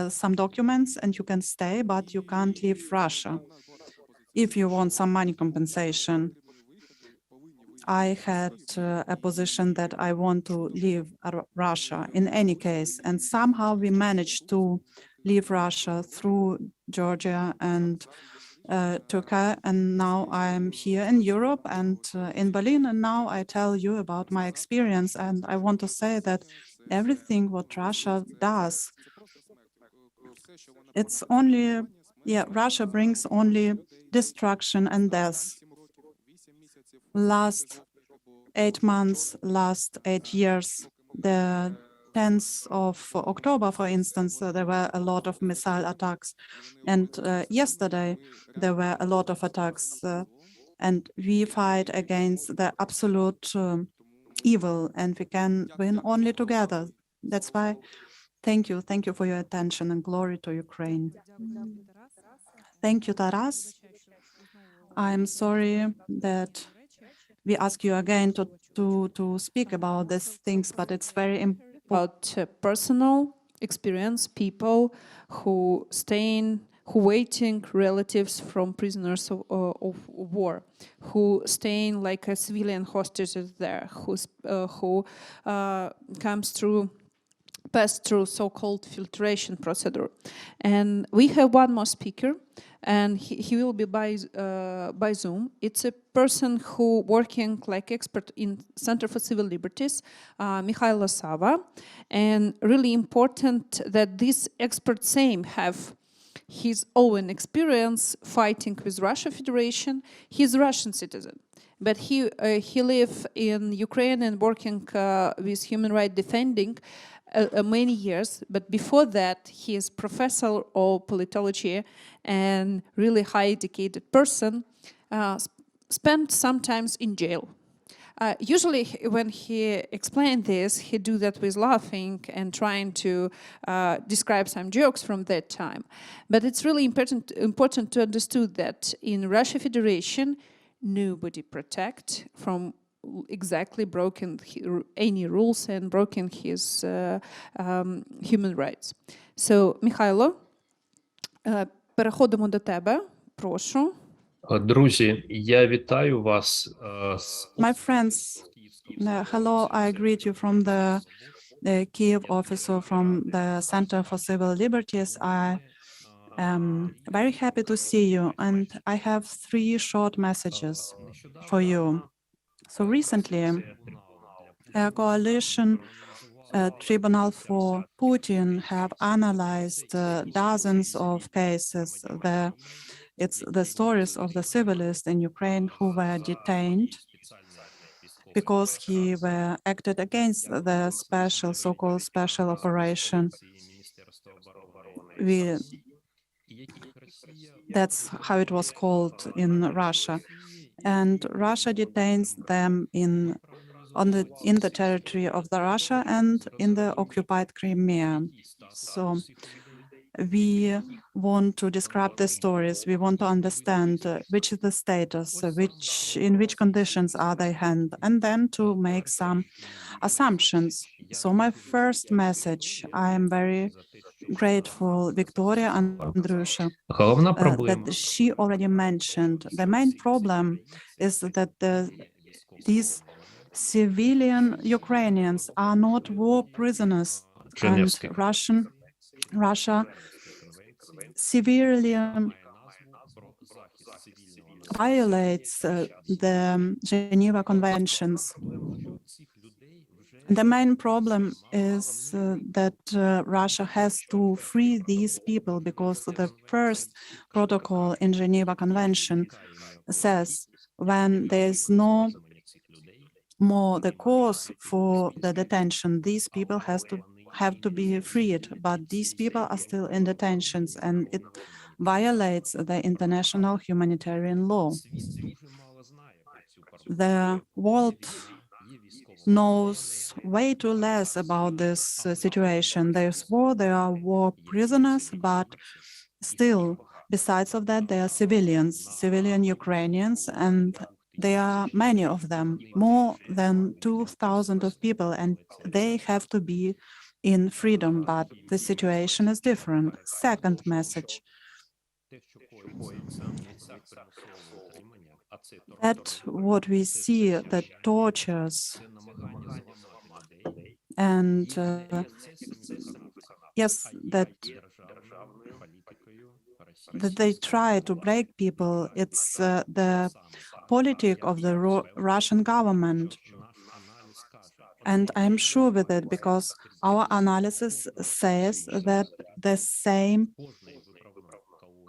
some documents and you can stay, but you can't leave Russia if you want some money compensation. I had a position that I want to leave Russia in any case, and somehow we managed to leave Russia through Georgia and Turkey, and now I'm here in Europe and in Berlin, and now I tell you about my experience. And I want to say that everything what Russia does, it's only, Russia brings only destruction and death. Last 8 months, last 8 years, the 10th of October, for instance, there were a lot of missile attacks. And yesterday, there were a lot of attacks. And we fight against the absolute evil, and we can win only together. That's why, thank you for your attention, and glory to Ukraine. Thank you, Taras. I'm sorry that we ask you again to speak about these things, but it's very important. About personal experience, people who waiting relatives from prisoners of war, who staying like a civilian hostages there, who pass through so-called filtration procedure. And we have one more speaker, and he will be by Zoom. It's a person who working like expert in Center for Civil Liberties, Mykhailo Savva. And really important that this expert same have his own experience fighting with Russia Federation. He's a Russian citizen, but he live in Ukraine and working with human rights defending many years. But before that, he is professor of politology and really high educated person, spent sometimes in jail. Usually when he explained this, he do that with laughing and trying to describe some jokes from that time. But it's really important to understand that in Russia Federation, nobody protect from exactly broken any rules and broken his human rights. So, Михайло, переходимо до тебе. Прошу. Друзі, я вітаю вас. My friends, hello, I greet you from the Kiev office or from the Center for Civil Liberties. I am very happy to see you, and I have 3 short messages for you. So recently, a coalition tribunal for Putin have analyzed dozens of cases. It's the stories of the civilians in Ukraine who were detained because he were acted against the so-called special operation. That's how it was called in Russia. And Russia detains them in the territory of the Russia and in the occupied Crimea. So we want to describe the stories. We want to understand which is the status, in which conditions are they held, and then to make some assumptions. So my first message, I am very grateful Viktoriya Andrusha that she already mentioned. The main problem is that these civilian Ukrainians are not war prisoners, and Russia severely violates the Geneva Conventions. The main problem is that Russia has to free these people because the first protocol in Geneva Convention says when there is no more the cause for the detention, these people have to be freed, but these people are still in detentions, and it violates the international humanitarian law. The world knows way too less about this situation. There's war, there are war prisoners, but still, besides of that, there are civilian Ukrainians, and there are many of them, more than 2,000 of people, and they have to be in freedom, but the situation is different. Second message, that what we see, the tortures and yes, that that they try to break people. It's the politic of the Russian government. And I'm sure with it because our analysis says that the same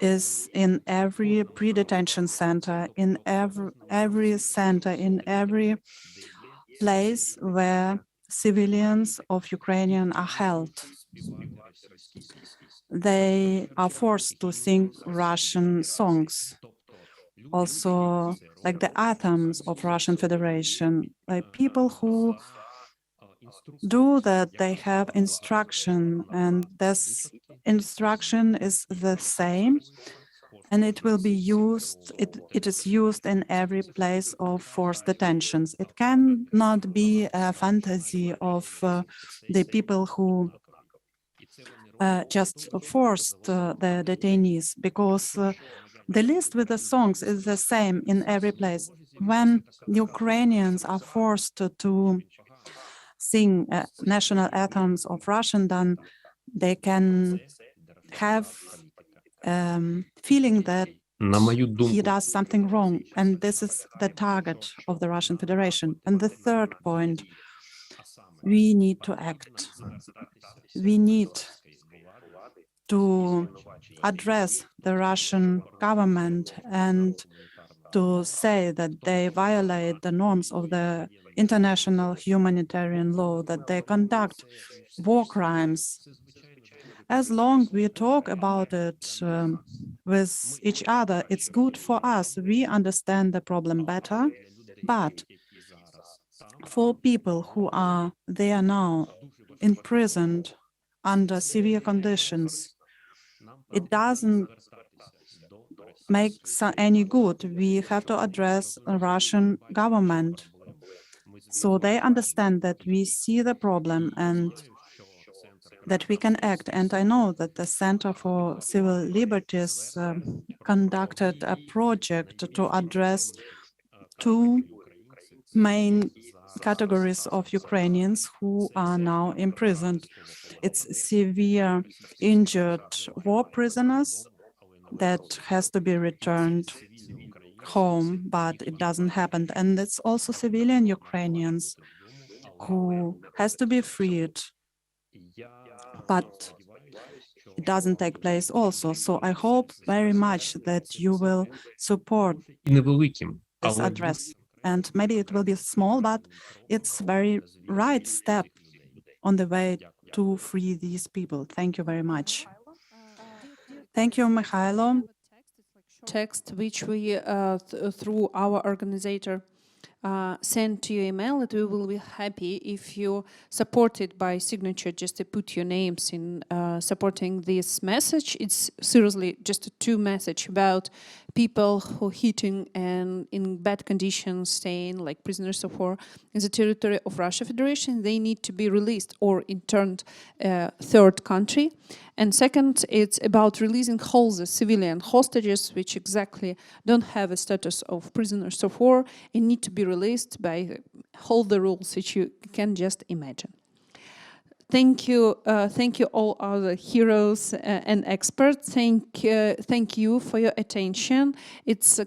is in every pre-detention center, in every center, in every place where civilians of Ukrainian are held. They are forced to sing Russian songs, also like the anthems of Russian Federation. Like people who do that, they have instruction, and this instruction is the same, and it will be used, it is used in every place of forced detentions. It cannot be a fantasy of the people who just forced the detainees, because the list with the songs is the same in every place. When Ukrainians are forced to sing national anthems of Russian, then they can have feeling that he does something wrong, and this is the target of the Russian Federation. And the third point, we need to act. We need to address the Russian government and to say that they violate the norms of the international humanitarian law, that they conduct war crimes. As long as we talk about it with each other, it's good for us. We understand the problem better, but for people who are there now, imprisoned under severe conditions, it doesn't make any good. We have to address the Russian government so they understand that we see the problem and that we can act. And I know that the Center for Civil Liberties conducted a project to address two main categories of Ukrainians who are now imprisoned. It's severe injured war prisoners that has to be returned home, but it doesn't happen. And it's also civilian Ukrainians who has to be freed, but it doesn't take place also. So I hope very much that you will support this address. And maybe it will be small, but it's very right step on the way to free these people. Thank you very much. Thank you, Mykhailo. Text which we, through our organizer, send to your email, that we will be happy if you support it by signature, just to put your names in supporting this message. It's seriously just a two message about people who hitting and in bad conditions, staying like prisoners of war in the territory of Russia Federation. They need to be released or interned third country. And second, it's about releasing all the civilian hostages, which exactly don't have a status of prisoners of war and need to be released by all the rules that you can just imagine. Thank you all other heroes and experts. Thank you for your attention. It's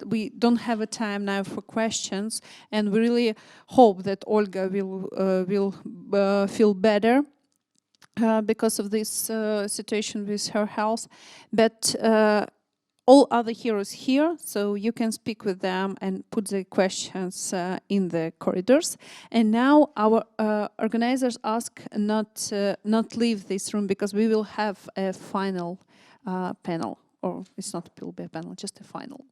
we don't have a time now for questions, and we really hope that Olga will feel better because of this situation with her health. But all other heroes here, so you can speak with them and put the questions in the corridors. And now our organizers ask not leave this room, because we will have a final panel, or it's not will be a panel, just a final